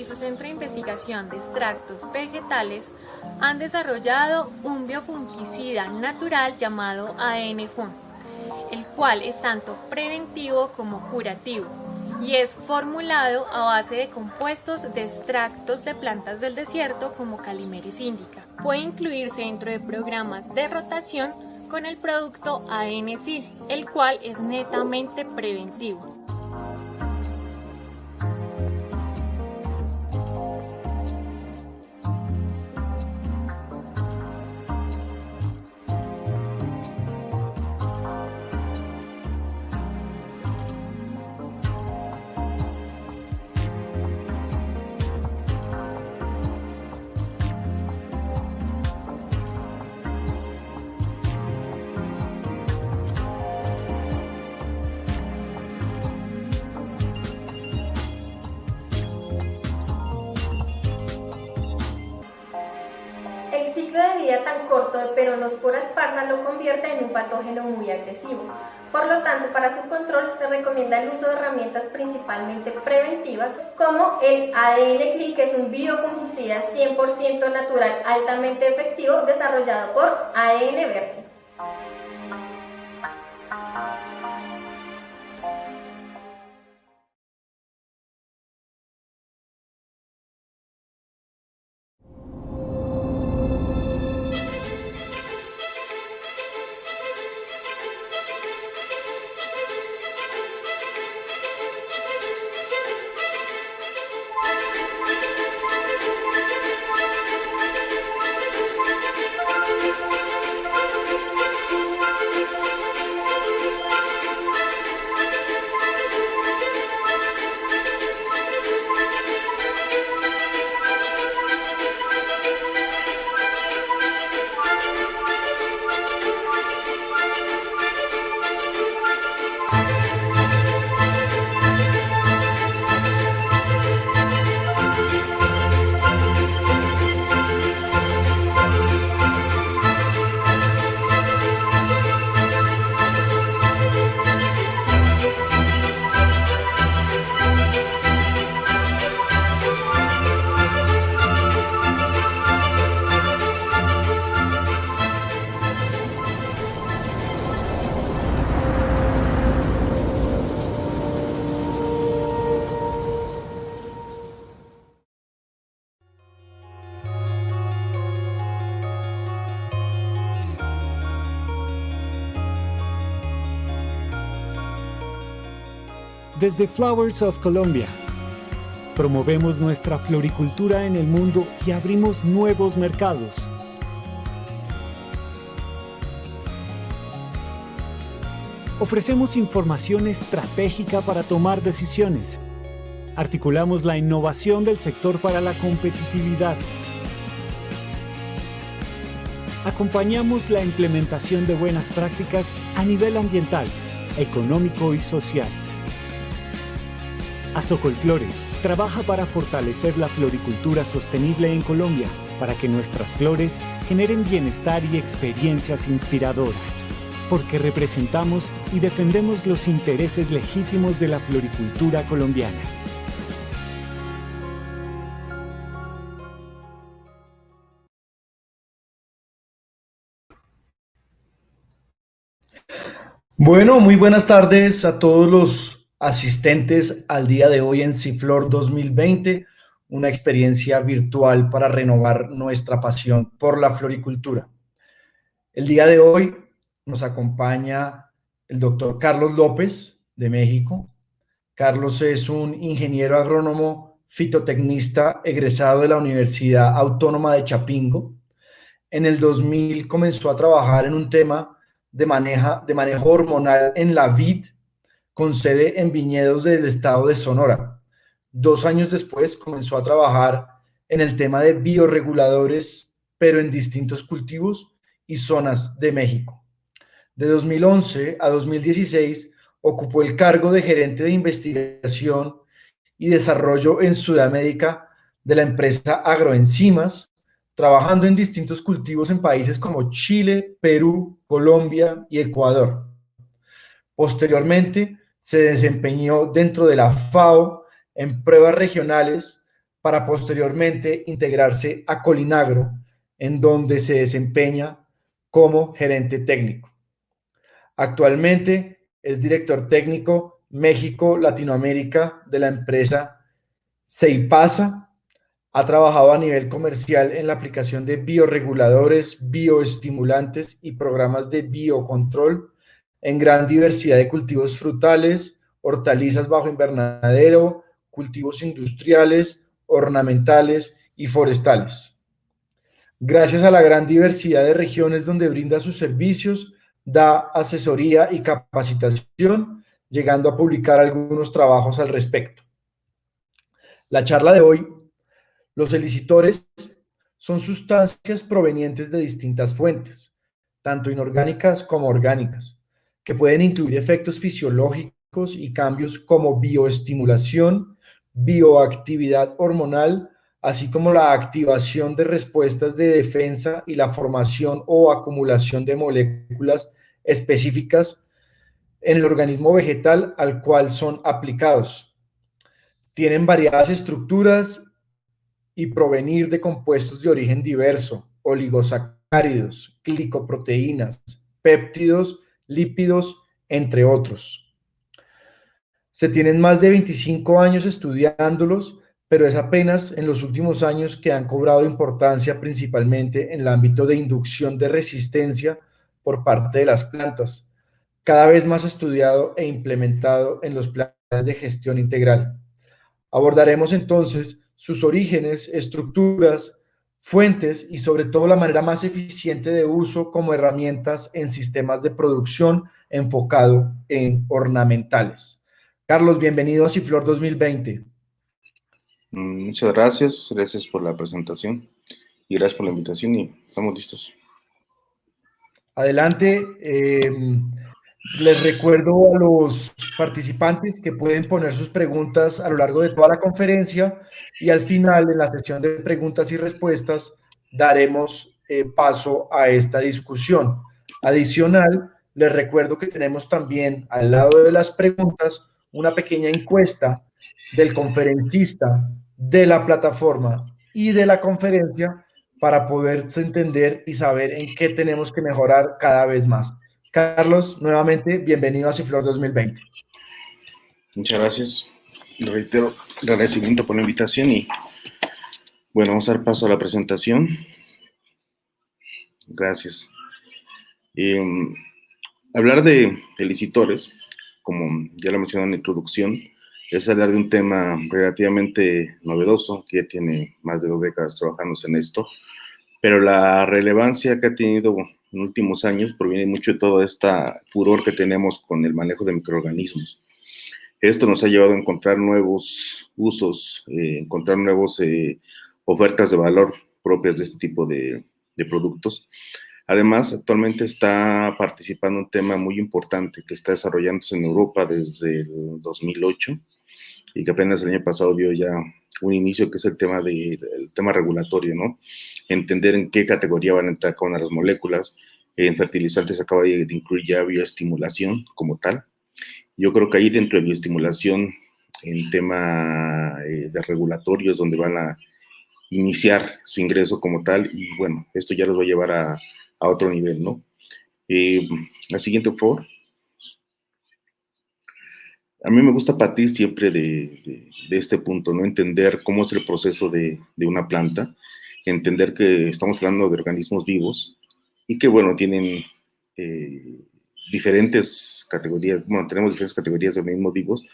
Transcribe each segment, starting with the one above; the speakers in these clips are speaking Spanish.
y su centro de investigación de extractos vegetales han desarrollado un biofungicida natural llamado ADN-Jun, el cual es tanto preventivo como curativo y es formulado a base de compuestos de extractos de plantas del desierto como Calimeris indica. Puede incluirse dentro de programas de rotación con el producto ADN-CID, el cual es netamente preventivo. El ciclo de vida tan corto de Peronospora esparsa lo convierte en un patógeno muy agresivo. Por lo tanto, para su control se recomienda el uso de herramientas principalmente preventivas como el ADN-CLI, que es un biofungicida 100% natural altamente efectivo desarrollado por ADN Verde. Desde Flowers of Colombia, promovemos nuestra floricultura en el mundo y abrimos nuevos mercados. Ofrecemos información estratégica para tomar decisiones. Articulamos la innovación del sector para la competitividad. Acompañamos la implementación de buenas prácticas a nivel ambiental, económico y social. Azocolflores trabaja para fortalecer la floricultura sostenible en Colombia, para que nuestras flores generen bienestar y experiencias inspiradoras, porque representamos y defendemos los intereses legítimos de la floricultura colombiana. Bueno, muy buenas tardes a todos los asistentes al día de hoy en Ciflor 2020, una experiencia virtual para renovar nuestra pasión por la floricultura. El día de hoy nos acompaña el doctor Carlos López de México. Carlos es un ingeniero agrónomo fitotecnista egresado de la Universidad Autónoma de Chapingo. En el 2000 comenzó a trabajar en un tema de manejo hormonal en la vid, con sede en viñedos del estado de Sonora. 2 años después comenzó a trabajar en el tema de bioreguladores, pero en distintos cultivos y zonas de México. De 2011 a 2016 ocupó el cargo de gerente de investigación y desarrollo en Sudamérica de la empresa Agroenzimas, trabajando en distintos cultivos en países como Chile, Perú, Colombia y Ecuador. Posteriormente, se desempeñó dentro de la FAO en pruebas regionales para posteriormente integrarse a Colinagro, en donde se desempeña como gerente técnico. Actualmente es director técnico México-Latinoamérica de la empresa Ceipasa. Ha trabajado a nivel comercial en la aplicación de bioreguladores, bioestimulantes y programas de biocontrol en gran diversidad de cultivos frutales, hortalizas bajo invernadero, cultivos industriales, ornamentales y forestales. Gracias a la gran diversidad de regiones donde brinda sus servicios, da asesoría y capacitación, llegando a publicar algunos trabajos al respecto. La charla de hoy: los elicitores son sustancias provenientes de distintas fuentes, tanto inorgánicas como orgánicas, que pueden incluir efectos fisiológicos y cambios como bioestimulación, bioactividad hormonal, así como la activación de respuestas de defensa y la formación o acumulación de moléculas específicas en el organismo vegetal al cual son aplicados. Tienen variadas estructuras y provenir de compuestos de origen diverso, oligosacáridos, glicoproteínas, péptidos, lípidos, entre otros. Se tienen más de 25 años estudiándolos, pero es apenas en los últimos años que han cobrado importancia principalmente en el ámbito de inducción de resistencia por parte de las plantas, cada vez más estudiado e implementado en los planes de gestión integral. Abordaremos entonces sus orígenes, estructuras, fuentes y sobre todo la manera más eficiente de uso como herramientas en sistemas de producción enfocado en ornamentales. Carlos, bienvenido a Ciflor 2020. Muchas gracias por la presentación y gracias por la invitación y estamos listos. Adelante. Les recuerdo a los participantes que pueden poner sus preguntas a lo largo de toda la conferencia y al final, en la sesión de preguntas y respuestas, daremos paso a esta discusión. Adicional, les recuerdo que tenemos también al lado de las preguntas una pequeña encuesta del conferencista, de la plataforma y de la conferencia para poderse entender y saber en qué tenemos que mejorar cada vez más. Carlos, nuevamente, bienvenido a Ciflor 2020. Muchas gracias. Reitero el agradecimiento por la invitación y, bueno, vamos a dar paso a la presentación. Gracias. Hablar de elicitores, como ya lo mencioné en la introducción, es hablar de un tema relativamente novedoso, que ya tiene más de 2 décadas trabajándose en esto, pero la relevancia que ha tenido en últimos años proviene mucho de todo este furor que tenemos con el manejo de microorganismos. Esto nos ha llevado a encontrar nuevos usos, encontrar nuevas ofertas de valor propias de este tipo de productos. Además, actualmente está participando un tema muy importante que está desarrollándose en Europa desde el 2008 y que apenas el año pasado dio ya un inicio, que es el tema regulatorio, ¿no? Entender en qué categoría van a entrar cada una de las moléculas. En fertilizantes acaba de incluir ya bioestimulación como tal. Yo creo que ahí dentro de bioestimulación, en tema de regulatorio, es donde van a iniciar su ingreso como tal, y bueno, esto ya los va a llevar a otro nivel, ¿no? La siguiente, por favor. A mí me gusta partir siempre de este punto, ¿no? Entender cómo es el proceso de una planta, entender que estamos hablando de organismos vivos y que, bueno, tienen diferentes categorías, bueno, tenemos diferentes categorías de organismos vivos,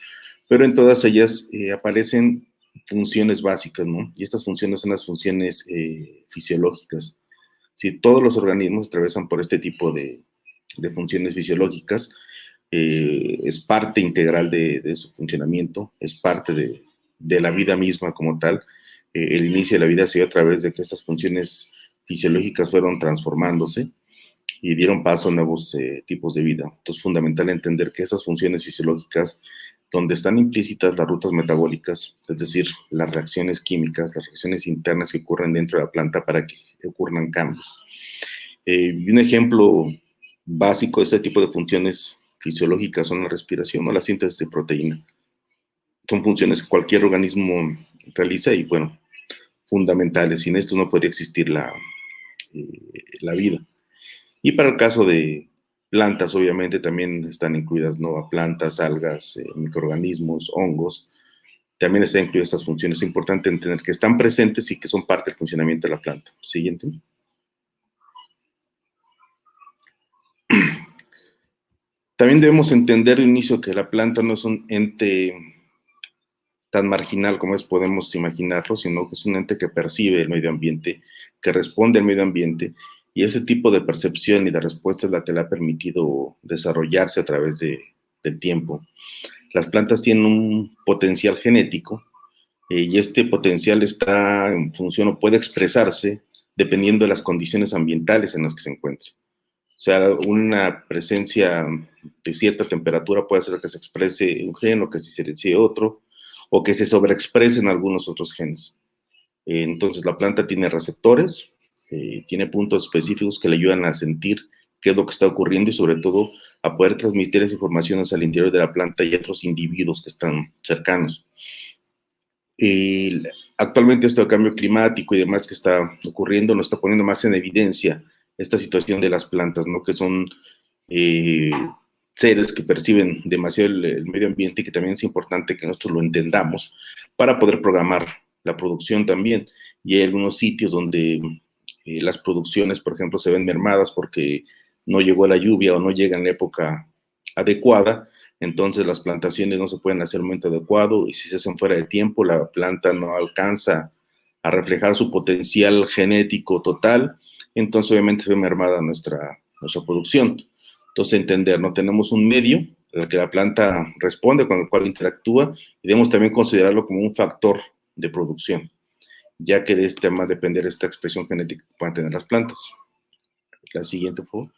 pero en todas ellas aparecen funciones básicas, ¿no? Y estas funciones son las funciones fisiológicas. Si todos los organismos atravesan por este tipo de funciones fisiológicas, es parte integral de su funcionamiento, es parte de la vida misma como tal. El inicio de la vida se dio a través de que estas funciones fisiológicas fueron transformándose y dieron paso a nuevos tipos de vida. Entonces, es fundamental entender que esas funciones fisiológicas, donde están implícitas las rutas metabólicas, es decir, las reacciones químicas, las reacciones internas que ocurren dentro de la planta para que ocurran cambios. Y un ejemplo básico de este tipo de funciones fisiológicas son la respiración o la síntesis de proteína. Son funciones que cualquier organismo realiza y, bueno, fundamentales. Sin estos no podría existir la vida. Y para el caso de plantas, obviamente también están incluidas, ¿no? Plantas, algas, microorganismos, hongos. También están incluidas estas funciones. Es importante entender que están presentes y que son parte del funcionamiento de la planta. Siguiente. También debemos entender de inicio que la planta no es un ente tan marginal como podemos imaginarlo, sino que es un ente que percibe el medio ambiente, que responde al medio ambiente, y ese tipo de percepción y de respuesta es la que le ha permitido desarrollarse a través del tiempo. Las plantas tienen un potencial genético y este potencial está en función o puede expresarse dependiendo de las condiciones ambientales en las que se encuentre. O sea, una presencia de cierta temperatura puede hacer que se exprese un gen o que se silencie otro, o que se sobreexpresen algunos otros genes. Entonces, la planta tiene receptores, tiene puntos específicos que le ayudan a sentir qué es lo que está ocurriendo y sobre todo a poder transmitir esa información hacia el interior de la planta y a otros individuos que están cercanos. Actualmente esto de cambio climático y demás que está ocurriendo nos está poniendo más en evidencia esta situación de las plantas, ¿no? Que son seres que perciben demasiado el medio ambiente y que también es importante que nosotros lo entendamos para poder programar la producción también. Y hay algunos sitios donde las producciones, por ejemplo, se ven mermadas porque no llegó la lluvia o no llega en la época adecuada, entonces las plantaciones no se pueden hacer en el momento adecuado y si se hacen fuera de tiempo, la planta no alcanza a reflejar su potencial genético total, entonces obviamente se ve mermada nuestra producción. Entonces entender, ¿no? Tenemos un medio al que la planta responde, con el cual interactúa y debemos también considerarlo como un factor de producción, ya que de este va a depender esta expresión genética que puedan tener las plantas. La siguiente, por favor.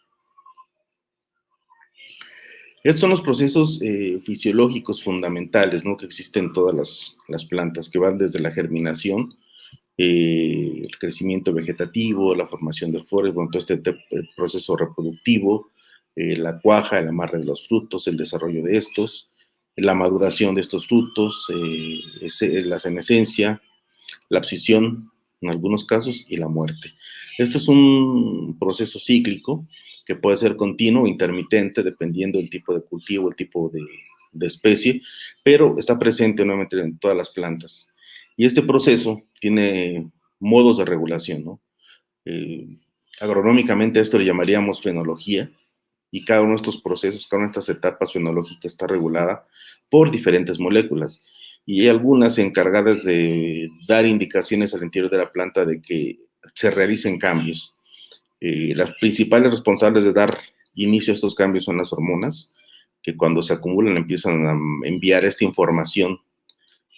Estos son los procesos fisiológicos fundamentales, ¿no? Que existen en todas las plantas, que van desde la germinación, el crecimiento vegetativo, la formación de flores, bueno, todo este proceso reproductivo, la cuaja, el amarre de los frutos, el desarrollo de estos, la maduración de estos frutos, la senescencia, la abscisión en algunos casos y la muerte. Esto es un proceso cíclico que puede ser continuo o intermitente dependiendo del tipo de cultivo, el tipo de especie, pero está presente nuevamente en todas las plantas. Y este proceso tiene modos de regulación, ¿no? Agronómicamente esto le llamaríamos fenología, y cada uno de estos procesos, cada una de estas etapas fenológicas está regulada por diferentes moléculas. Y hay algunas encargadas de dar indicaciones al interior de la planta de que se realicen cambios. Las principales responsables de dar inicio a estos cambios son las hormonas, que cuando se acumulan empiezan a enviar esta información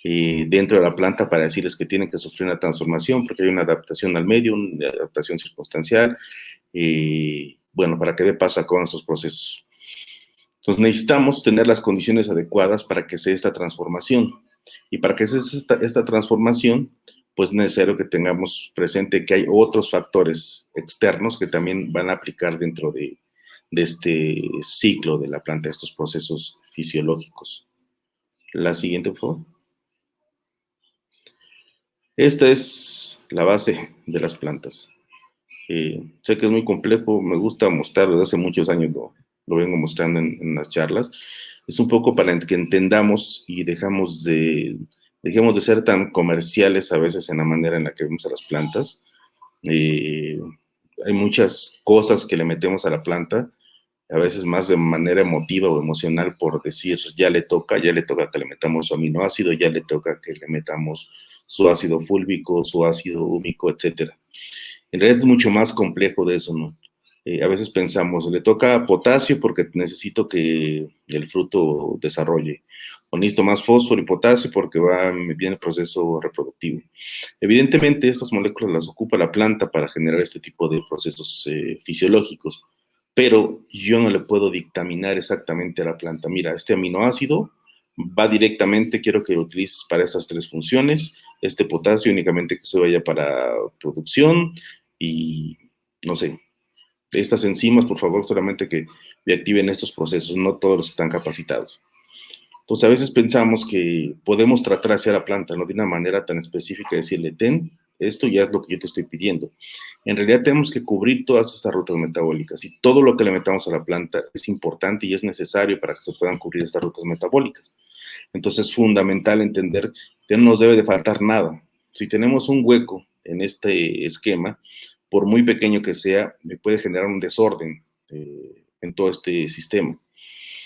dentro de la planta para decirles que tienen que sufrir una transformación porque hay una adaptación al medio, una adaptación circunstancial, bueno, para que dé paso con esos procesos. Entonces necesitamos tener las condiciones adecuadas para que se dé esta transformación. Y para que se dé esta transformación, pues es necesario que tengamos presente que hay otros factores externos que también van a aplicar dentro de este ciclo de la planta, estos procesos fisiológicos. La siguiente, por favor. Esta es la base de las plantas. Sé que es muy complejo, me gusta mostrar, desde hace muchos años lo vengo mostrando en las charlas. Es un poco para que entendamos y dejemos de ser tan comerciales a veces en la manera en la que vemos a las plantas. Hay muchas cosas que le metemos a la planta, a veces más de manera emotiva o emocional por decir, ya le toca que le metamos su aminoácido, ya le toca que le metamos su ácido fúlvico, su ácido húmico, etcétera. En realidad es mucho más complejo de eso, ¿no? A veces pensamos, le toca potasio porque necesito que el fruto desarrolle, o necesito más fósforo y potasio porque viene el proceso reproductivo. Evidentemente, estas moléculas las ocupa la planta para generar este tipo de procesos fisiológicos, pero yo no le puedo dictaminar exactamente a la planta, mira, este aminoácido va directamente, quiero que lo utilices para esas tres funciones, este potasio únicamente que se vaya para producción y, no sé, estas enzimas, por favor, solamente que activen estos procesos, no todos los que están capacitados. Entonces, a veces pensamos que podemos tratar hacia la planta, no de una manera tan específica, decirle, ten esto ya es lo que yo te estoy pidiendo. En realidad tenemos que cubrir todas estas rutas metabólicas y todo lo que le metamos a la planta es importante y es necesario para que se puedan cubrir estas rutas metabólicas. Entonces es fundamental entender que no nos debe de faltar nada. Si tenemos un hueco en este esquema, por muy pequeño que sea, me puede generar un desorden en todo este sistema.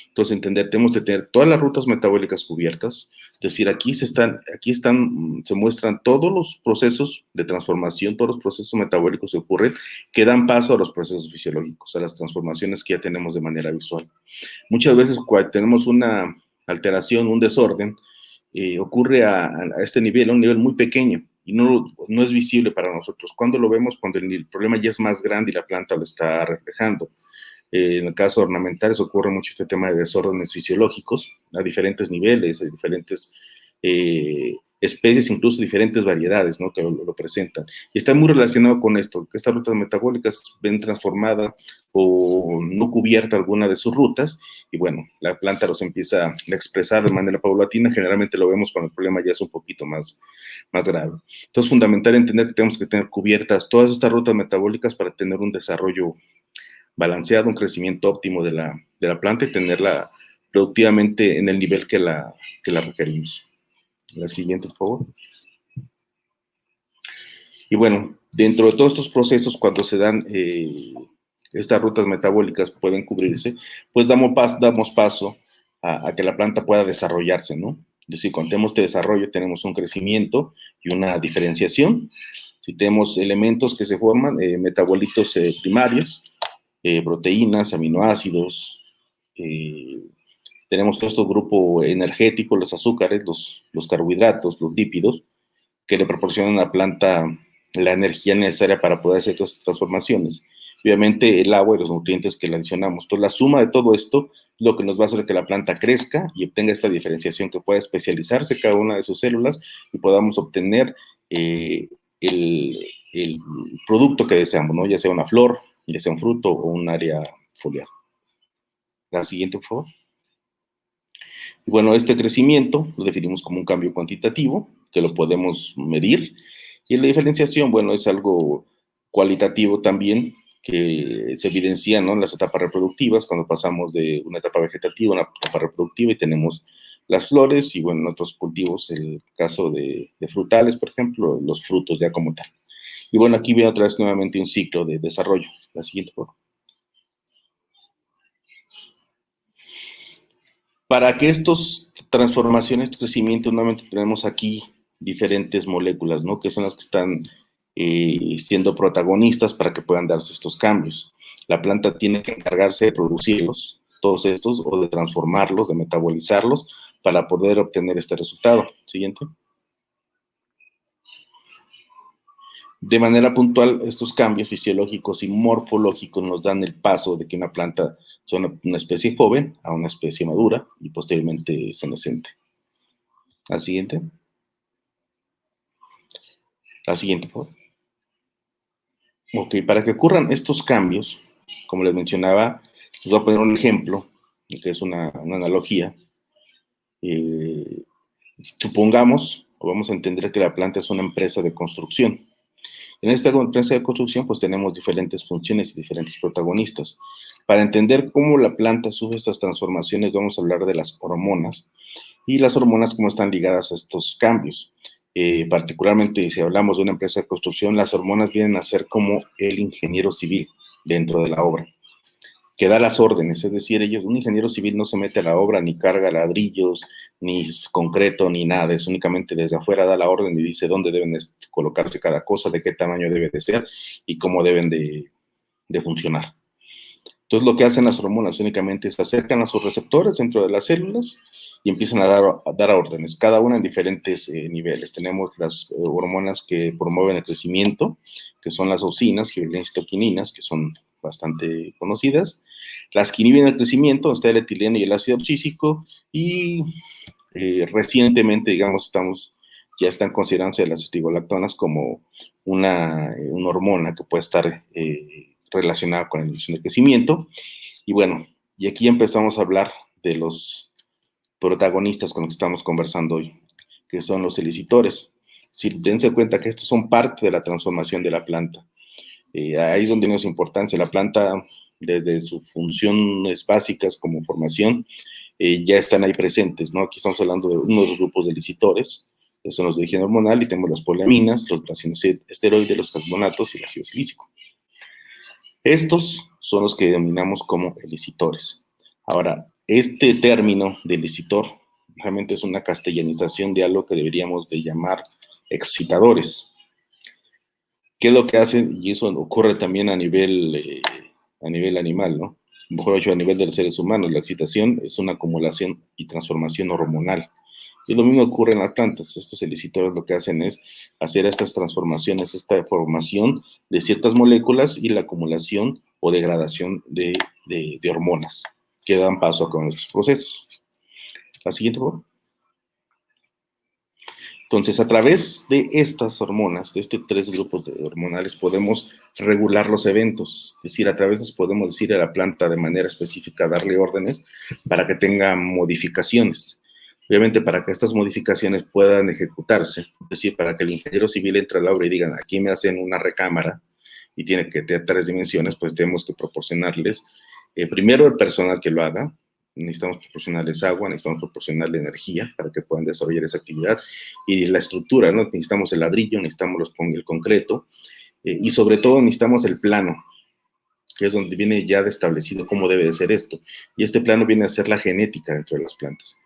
Entonces, entender, tenemos que tener todas las rutas metabólicas cubiertas, es decir, aquí se muestran todos los procesos de transformación, todos los procesos metabólicos que ocurren, que dan paso a los procesos fisiológicos, a las transformaciones que ya tenemos de manera visual. Muchas veces cuando tenemos una alteración, un desorden, ocurre a este nivel, a un nivel muy pequeño, y no es visible para nosotros. ¿Cuándo lo vemos? Cuando el problema ya es más grande y la planta lo está reflejando. En el caso ornamentales ocurre mucho este tema de desórdenes fisiológicos a diferentes niveles, a diferentes especies, incluso diferentes variedades, ¿no?, que lo presentan. Y está muy relacionado con esto, que estas rutas metabólicas ven transformada o no cubierta alguna de sus rutas, y bueno, la planta los empieza a expresar de manera paulatina. Generalmente lo vemos cuando el problema ya es un poquito más grave. Entonces es fundamental entender que tenemos que tener cubiertas todas estas rutas metabólicas para tener un desarrollo balanceado, un crecimiento óptimo de la planta y tenerla productivamente en el nivel que la requerimos. La siguiente, por favor. Y bueno, dentro de todos estos procesos, cuando se dan estas rutas metabólicas pueden cubrirse, pues damos paso a que la planta pueda desarrollarse, ¿no? Es decir, cuando tenemos este desarrollo, tenemos un crecimiento y una diferenciación. Si tenemos elementos que se forman, metabolitos primarios, proteínas, aminoácidos, tenemos todo este grupo energético, los azúcares, los carbohidratos, los lípidos, que le proporcionan a la planta la energía necesaria para poder hacer todas estas transformaciones. Obviamente el agua y los nutrientes que le adicionamos. Entonces la suma de todo esto es lo que nos va a hacer que la planta crezca y obtenga esta diferenciación, que pueda especializarse cada una de sus células y podamos obtener el producto que deseamos, ¿no? Ya sea una flor, ya sea un fruto o un área foliar. La siguiente, por favor. Y bueno, este crecimiento lo definimos como un cambio cuantitativo, que lo podemos medir, y la diferenciación, bueno, es algo cualitativo también, que se evidencia, ¿no?, en las etapas reproductivas, cuando pasamos de una etapa vegetativa a una etapa reproductiva y tenemos las flores, y bueno, en otros cultivos, el caso de frutales, por ejemplo, los frutos ya como tal. Y bueno, aquí viene otra vez nuevamente un ciclo de desarrollo. La siguiente, por favor. Para que estas transformaciones, crecimiento, nuevamente tenemos aquí diferentes moléculas, ¿no?, que son las que están siendo protagonistas para que puedan darse estos cambios. La planta tiene que encargarse de producirlos, todos estos, o de transformarlos, de metabolizarlos, para poder obtener este resultado. Siguiente. De manera puntual, estos cambios fisiológicos y morfológicos nos dan el paso de que una planta sea una especie joven a una especie madura y posteriormente senescente. La siguiente. La siguiente, por favor. Ok, para que ocurran estos cambios, como les mencionaba, les voy a poner un ejemplo, que es una analogía. Supongamos, o vamos a entender que la planta es una empresa de construcción. En esta empresa de construcción, pues tenemos diferentes funciones y diferentes protagonistas. Para entender cómo la planta sufre estas transformaciones, vamos a hablar de las hormonas, y las hormonas cómo están ligadas a estos cambios. Particularmente si hablamos de una empresa de construcción, las hormonas vienen a ser como el ingeniero civil dentro de la obra, que da las órdenes. Es decir, un ingeniero civil no se mete a la obra, ni carga ladrillos, ni concreto, ni nada. Es únicamente desde afuera da la orden y dice dónde deben colocarse cada cosa, de qué tamaño debe de ser y cómo deben de funcionar. Entonces lo que hacen las hormonas únicamente se acercan a sus receptores dentro de las células y empiezan a dar órdenes, cada una en diferentes niveles. Tenemos las hormonas que promueven el crecimiento, que son las auxinas, gibberelinas y toquininas, que son bastante conocidas. Las que inhiben el crecimiento, está el etileno y el ácido abscísico, y recientemente, digamos, ya están considerándose las estrigolactonas como una hormona que puede estar relacionada con la inhibición del crecimiento. Y bueno, y aquí empezamos a hablar de los protagonistas con los que estamos conversando hoy, que son los elicitores. Si dense cuenta que estos son parte de la transformación de la planta. Ahí es donde tiene su importancia. La planta, desde sus funciones básicas como formación, ya están ahí presentes, ¿no? Aquí estamos hablando de uno de los grupos de licitores, que son los de origen hormonal, y tenemos las poliaminas, los esteroides, los carbonatos y el ácido silícico. Estos son los que denominamos como elicitores. Ahora, este término de elicitor realmente es una castellanización de algo que deberíamos de llamar excitadores. ¿Qué es lo que hacen? Y eso ocurre también a nivel animal, ¿no? Mejor dicho, a nivel de los seres humanos. La excitación es una acumulación y transformación hormonal. Y lo mismo ocurre en las plantas. Estos elicitores lo que hacen es hacer estas transformaciones, esta formación de ciertas moléculas y la acumulación o degradación de hormonas que dan paso a nuestros procesos. La siguiente, por favor. Entonces, a través de estas hormonas, de estos 3 grupos hormonales, podemos regular los eventos. Es decir, a través de ellos podemos decir a la planta de manera específica, darle órdenes para que tenga modificaciones. Obviamente, para que estas modificaciones puedan ejecutarse, es decir, para que el ingeniero civil entre a la obra y digan, aquí me hacen una recámara y tiene que tener 3 dimensiones, pues tenemos que proporcionarles, primero el personal que lo haga. Necesitamos proporcionarles agua, necesitamos proporcionarles energía para que puedan desarrollar esa actividad, y la estructura, ¿no? Necesitamos el ladrillo, necesitamos el concreto, y sobre todo necesitamos el plano, que es donde viene ya establecido cómo debe de ser esto, y este plano viene a ser la genética dentro de las plantas.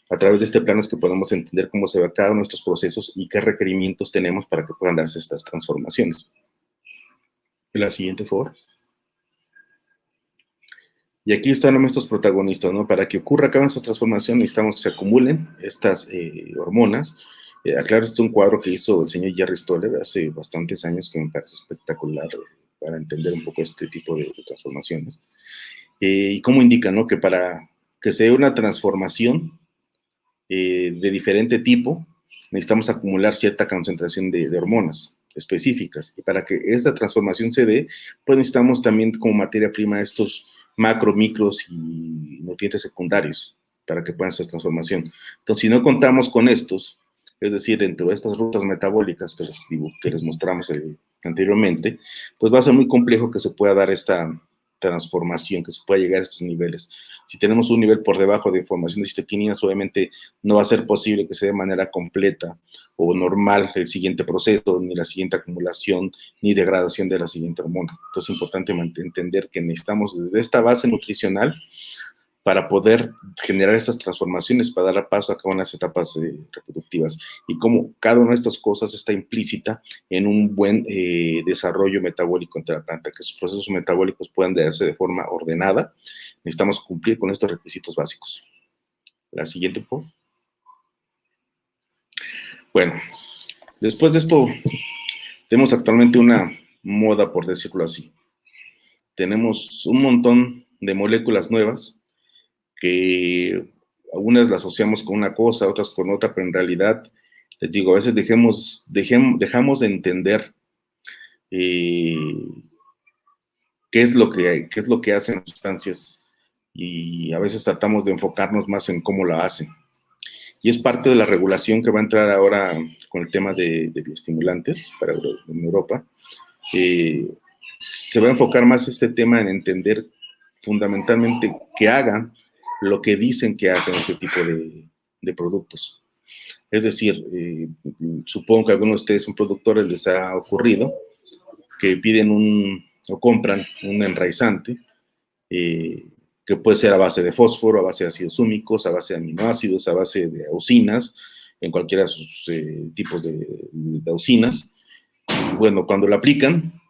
A través de este plano es que podemos entender cómo se va cada uno de estos procesos y qué requerimientos tenemos para que puedan darse estas transformaciones. La siguiente, por favor. Y aquí están nuestros protagonistas, ¿no? Para que ocurra cada una de estas transformaciones necesitamos que se acumulen estas hormonas. Aclaro, este es un cuadro que hizo el señor Jerry Stoller hace bastantes años, que me parece espectacular para entender un poco este tipo de transformaciones. Y cómo indica, ¿no? Que para que se dé una transformación de diferente tipo, necesitamos acumular cierta concentración de hormonas específicas. Y para que esa transformación se dé, pues necesitamos también como materia prima estos macro, micros y nutrientes secundarios para que puedan hacer transformación. Entonces, si no contamos con estos, es decir, dentro de estas rutas metabólicas que les mostramos anteriormente, pues va a ser muy complejo que se pueda dar esta transformación, que se pueda llegar a estos niveles. Si tenemos un nivel por debajo de formación de cistoquininas, obviamente no va a ser posible que se dé de manera completa o normal el siguiente proceso, ni la siguiente acumulación, ni degradación de la siguiente hormona. Entonces es importante entender que necesitamos desde esta base nutricional para poder generar estas transformaciones, para dar paso a cada una de las etapas reproductivas, y cómo cada una de estas cosas está implícita en un buen desarrollo metabólico entre la planta, que sus procesos metabólicos puedan darse de forma ordenada. Necesitamos cumplir con estos requisitos básicos. La siguiente, por favor. Bueno, después de esto, tenemos actualmente una moda, por decirlo así. Tenemos un montón de moléculas nuevas, que algunas las asociamos con una cosa, otras con otra, pero en realidad, les digo, a veces dejamos de entender qué es lo que hacen las sustancias, y a veces tratamos de enfocarnos más en cómo la hacen. Y es parte de la regulación que va a entrar ahora con el tema de bioestimulantes en Europa. Se va a enfocar más este tema en entender fundamentalmente que hagan lo que dicen que hacen este tipo de productos. Es decir, supongo que a algunos de ustedes son productores, les ha ocurrido que piden o compran un enraizante que puede ser a base de fósforo, a base de ácidos húmicos, a base de aminoácidos, a base de auxinas, en cualquiera de sus tipos de auxinas. Bueno, cuando lo aplican,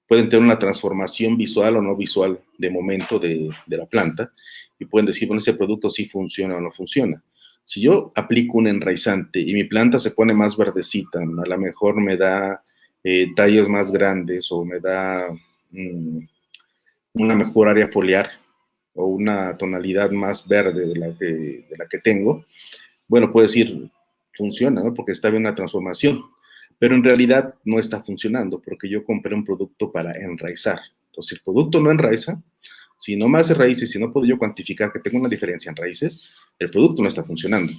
pueden tener una transformación visual o no visual de momento de la planta, y pueden decir, bueno, ese producto sí funciona o no funciona. Si yo aplico un enraizante y mi planta se pone más verdecita, a lo mejor me da tallos más grandes, o me da una mejor área foliar, o una tonalidad más verde de la que tengo, bueno, puedo decir, funciona, ¿no? Porque está bien una transformación, pero en realidad no está funcionando, porque yo compré un producto para enraizar. Entonces, si el producto no enraiza, si no me hace raíces, si no puedo yo cuantificar que tengo una diferencia en raíces, el producto no está funcionando.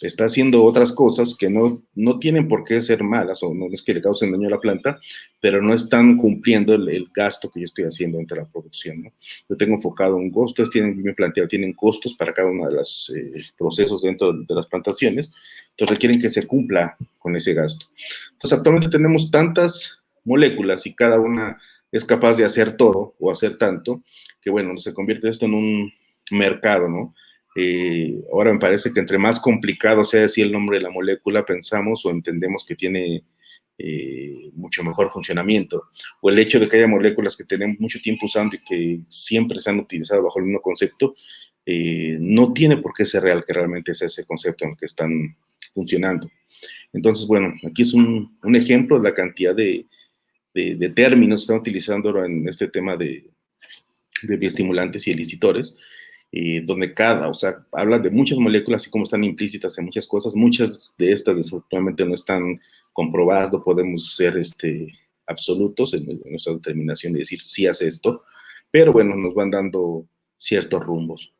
está haciendo otras cosas que no tienen por qué ser malas o no es que le causen daño a la planta, pero no están cumpliendo el gasto que yo estoy haciendo entre la producción, ¿no? Yo tengo enfocado un costo, bien planteado, tienen costos para cada uno de los procesos dentro de las plantaciones, entonces requieren que se cumpla con ese gasto. Entonces actualmente tenemos tantas moléculas y cada una es capaz de hacer todo o hacer tanto, que bueno, se convierte esto en un mercado, ¿no? Ahora me parece que entre más complicado sea así el nombre de la molécula, pensamos o entendemos que tiene mucho mejor funcionamiento, o el hecho de que haya moléculas que tenemos mucho tiempo usando y que siempre se han utilizado bajo el mismo concepto, no tiene por qué ser real que realmente es ese concepto en el que están funcionando. Entonces, bueno, aquí es un ejemplo de la cantidad de términos que están utilizando ahora en este tema de bioestimulantes y elicitores, donde habla de muchas moléculas, así como están implícitas en muchas cosas. Muchas de estas desafortunadamente no están comprobadas, no podemos ser absolutos en nuestra determinación de decir sí hace esto, pero bueno, nos van dando ciertos rumbos.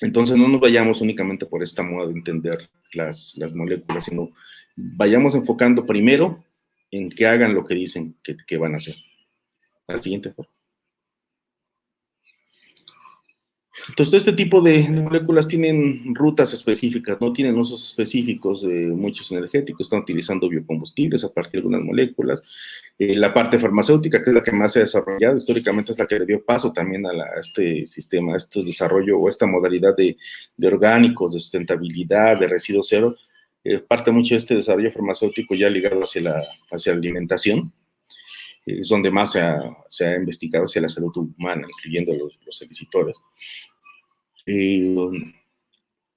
Entonces no nos vayamos únicamente por esta moda de entender las moléculas, sino vayamos enfocando primero en que hagan lo que dicen que van a hacer. La siguiente, por favor. Entonces, este tipo de moléculas tienen rutas específicas, no tienen usos específicos de muchos energéticos, están utilizando biocombustibles a partir de algunas moléculas. La parte farmacéutica, que es la que más se ha desarrollado, históricamente es la que le dio paso también a este sistema, a este desarrollo o esta modalidad de orgánicos, de sustentabilidad, de residuo cero. Parte mucho de este desarrollo farmacéutico ya ligado hacia la alimentación. Es donde más se ha investigado hacia la salud humana, incluyendo los elicitores.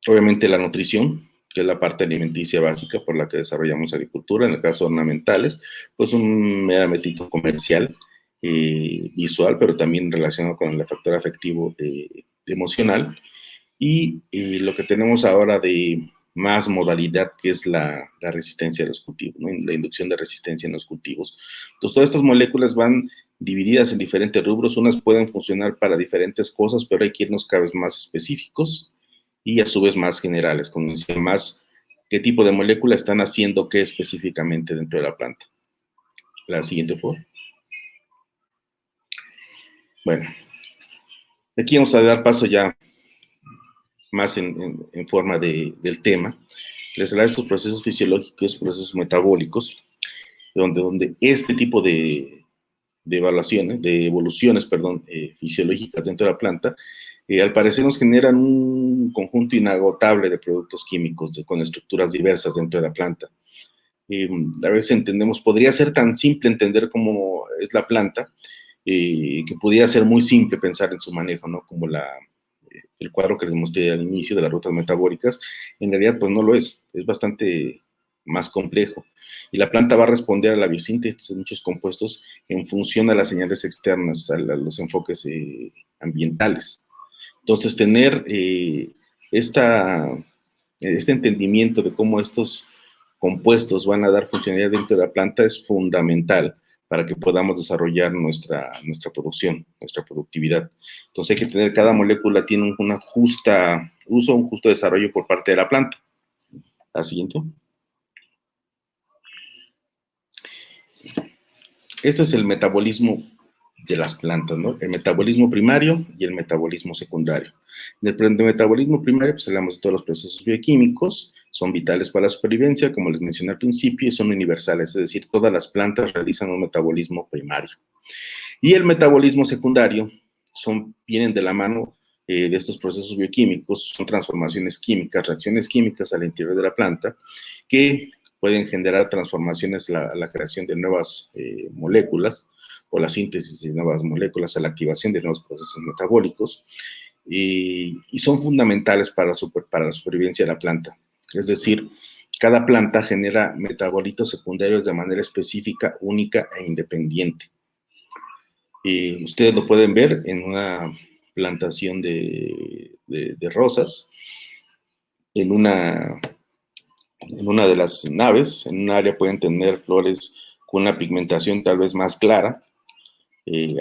Obviamente la nutrición, que es la parte alimenticia básica por la que desarrollamos agricultura. En el caso de ornamentales, pues un meramente comercial, visual, pero también relacionado con el factor afectivo emocional. Y lo que tenemos ahora de más modalidad, que es la resistencia de los cultivos, ¿no? La inducción de resistencia en los cultivos. Entonces, todas estas moléculas van divididas en diferentes rubros, unas pueden funcionar para diferentes cosas, pero hay que irnos cada vez más específicos y a su vez más generales, como decía, más qué tipo de molécula están haciendo qué específicamente dentro de la planta. La siguiente, por favor. Bueno, aquí vamos a dar paso ya más en forma del tema. Les hablaré de estos procesos fisiológicos, procesos metabólicos, donde este tipo de evoluciones fisiológicas dentro de la planta, al parecer nos generan un conjunto inagotable de productos químicos con estructuras diversas dentro de la planta. A veces podría ser tan simple entender cómo es la planta, que podría ser muy simple pensar en su manejo, ¿no? Como el cuadro que les mostré al inicio de las rutas metabólicas. En realidad, pues no lo es bastante más complejo. Y la planta va a responder a la biosíntesis de muchos compuestos en función a las señales externas, a los enfoques ambientales. Entonces, tener este entendimiento de cómo estos compuestos van a dar funcionalidad dentro de la planta es fundamental para que podamos desarrollar nuestra producción, nuestra productividad. Entonces hay que tener, cada molécula tiene un justo desarrollo por parte de la planta. La siguiente. Este es el metabolismo de las plantas, ¿no? El metabolismo primario y el metabolismo secundario. En el metabolismo primario, pues hablamos de todos los procesos bioquímicos, son vitales para la supervivencia, como les mencioné al principio, y son universales, es decir, todas las plantas realizan un metabolismo primario. Y el metabolismo secundario vienen de la mano de estos procesos bioquímicos, son transformaciones químicas, reacciones químicas al interior de la planta, que pueden generar transformaciones, la creación de nuevas moléculas, o la síntesis de nuevas moléculas, a la activación de nuevos procesos metabólicos, y son fundamentales para la supervivencia de la planta. Es decir, cada planta genera metabolitos secundarios de manera específica, única e independiente. Ustedes lo pueden ver en una plantación de rosas, en una de las naves, en un área pueden tener flores con una pigmentación tal vez más clara,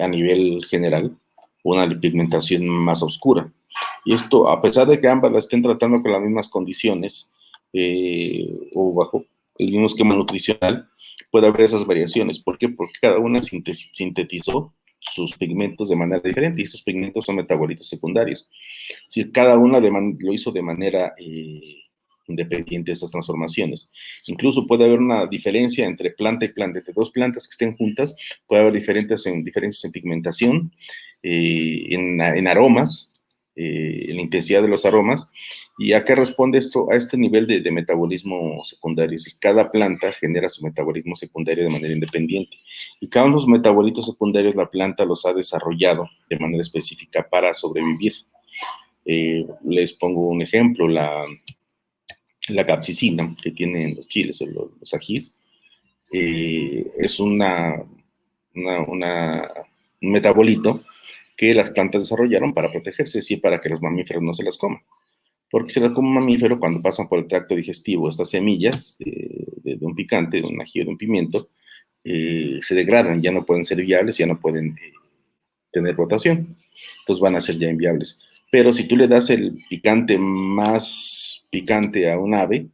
a nivel general, una pigmentación más oscura. Y esto, a pesar de que ambas las estén tratando con las mismas condiciones, o bajo el mismo esquema nutricional, puede haber esas variaciones. ¿Por qué? Porque cada una sintetizó sus pigmentos de manera diferente, y estos pigmentos son metabolitos secundarios. Si cada una lo hizo de manera independiente de estas transformaciones. Incluso puede haber una diferencia entre planta y planta. Entre dos plantas que estén juntas, puede haber diferencias en pigmentación, en aromas, en la intensidad de los aromas. ¿Y a qué responde esto? A este nivel de metabolismo secundario. Si cada planta genera su metabolismo secundario de manera independiente, y cada uno de los metabolitos secundarios la planta los ha desarrollado de manera específica para sobrevivir. Les pongo un ejemplo, la capsicina que tienen los chiles o los ajís, es un metabolito que las plantas desarrollaron para protegerse, es decir, para que los mamíferos no se las coman. Porque si las come un mamífero, cuando pasan por el tracto digestivo, estas semillas de un picante, de un ají o de un pimiento, se degradan, ya no pueden ser viables, ya no pueden tener rotación, entonces van a ser ya inviables. Pero si tú le das el picante más picante a un ave,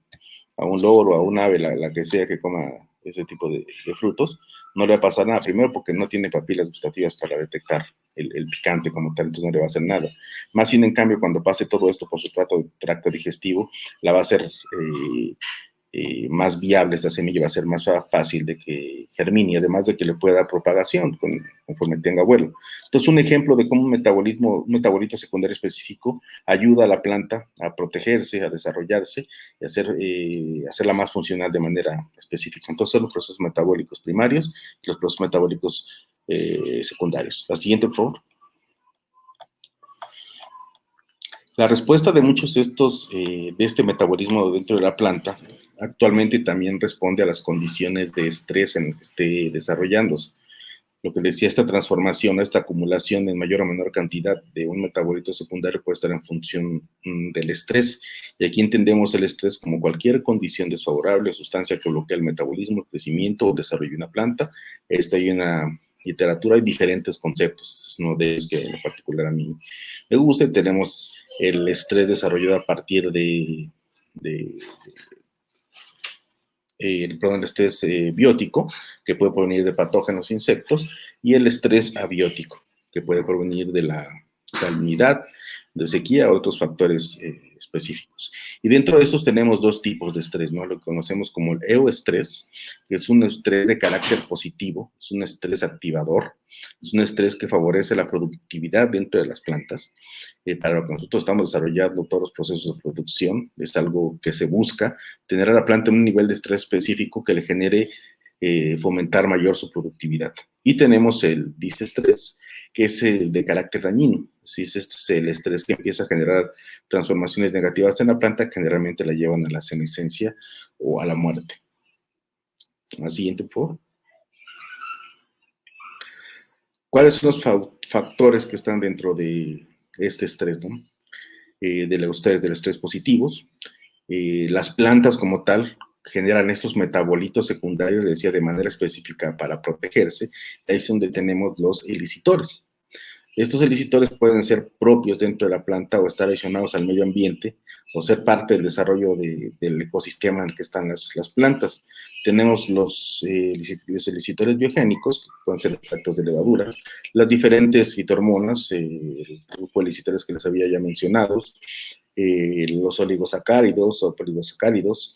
a un loro, a un ave, la que sea que coma ese tipo de frutos, no le va a pasar nada. Primero porque no tiene papilas gustativas para detectar el picante como tal, entonces no le va a hacer nada. Más sin en cambio, cuando pase todo esto por su tracto digestivo, la va a hacer más viable esta semilla, va a ser más fácil de que germine, además de que le pueda dar propagación conforme tenga vuelo. Entonces, un ejemplo de cómo un metabolito secundario específico ayuda a la planta a protegerse, a desarrollarse y hacerla más funcional de manera específica. Entonces, los procesos metabólicos primarios y los procesos metabólicos secundarios. La siguiente, por favor. La respuesta de muchos de este metabolismo dentro de la planta actualmente también responde a las condiciones de estrés en el que esté desarrollándose. Lo que decía, esta transformación, esta acumulación en mayor o menor cantidad de un metabolito secundario puede estar en función del estrés. Y aquí entendemos el estrés como cualquier condición desfavorable o sustancia que bloquea el metabolismo, el crecimiento o desarrollo de una planta. Hay una literatura, hay diferentes conceptos. Es uno de ellos que en particular a mí me gusta. Y tenemos el estrés desarrollado a partir el estrés biótico, que puede provenir de patógenos insectos, y el estrés abiótico, que puede provenir de la salinidad, de sequía o otros factores específicos. Y dentro de esos tenemos dos tipos de estrés, ¿no? Lo que conocemos como el euestrés, que es un estrés de carácter positivo, es un estrés activador, es un estrés que favorece la productividad dentro de las plantas. Para lo que nosotros estamos desarrollando todos los procesos de producción, es algo que se busca, tener a la planta en un nivel de estrés específico que le genere fomentar mayor su productividad. Y tenemos el disestrés, que es el de carácter dañino. Si este es el estrés que empieza a generar transformaciones negativas en la planta, generalmente la llevan a la senescencia o a la muerte. La siguiente, por favor. ¿Cuáles son los factores que están dentro de este estrés, ¿no? Del estrés positivos? Las plantas como tal generan estos metabolitos secundarios, les decía, de manera específica para protegerse. Ahí es donde tenemos los elicitores. Estos elicitores pueden ser propios dentro de la planta o estar adicionados al medio ambiente o ser parte del desarrollo del ecosistema en el que están las plantas. Tenemos los elicitores biogénicos, que pueden ser extractos de levaduras, las diferentes fitohormonas, el grupo de elicitores que les había ya mencionado, los oligosacáridos o poligosacáridos,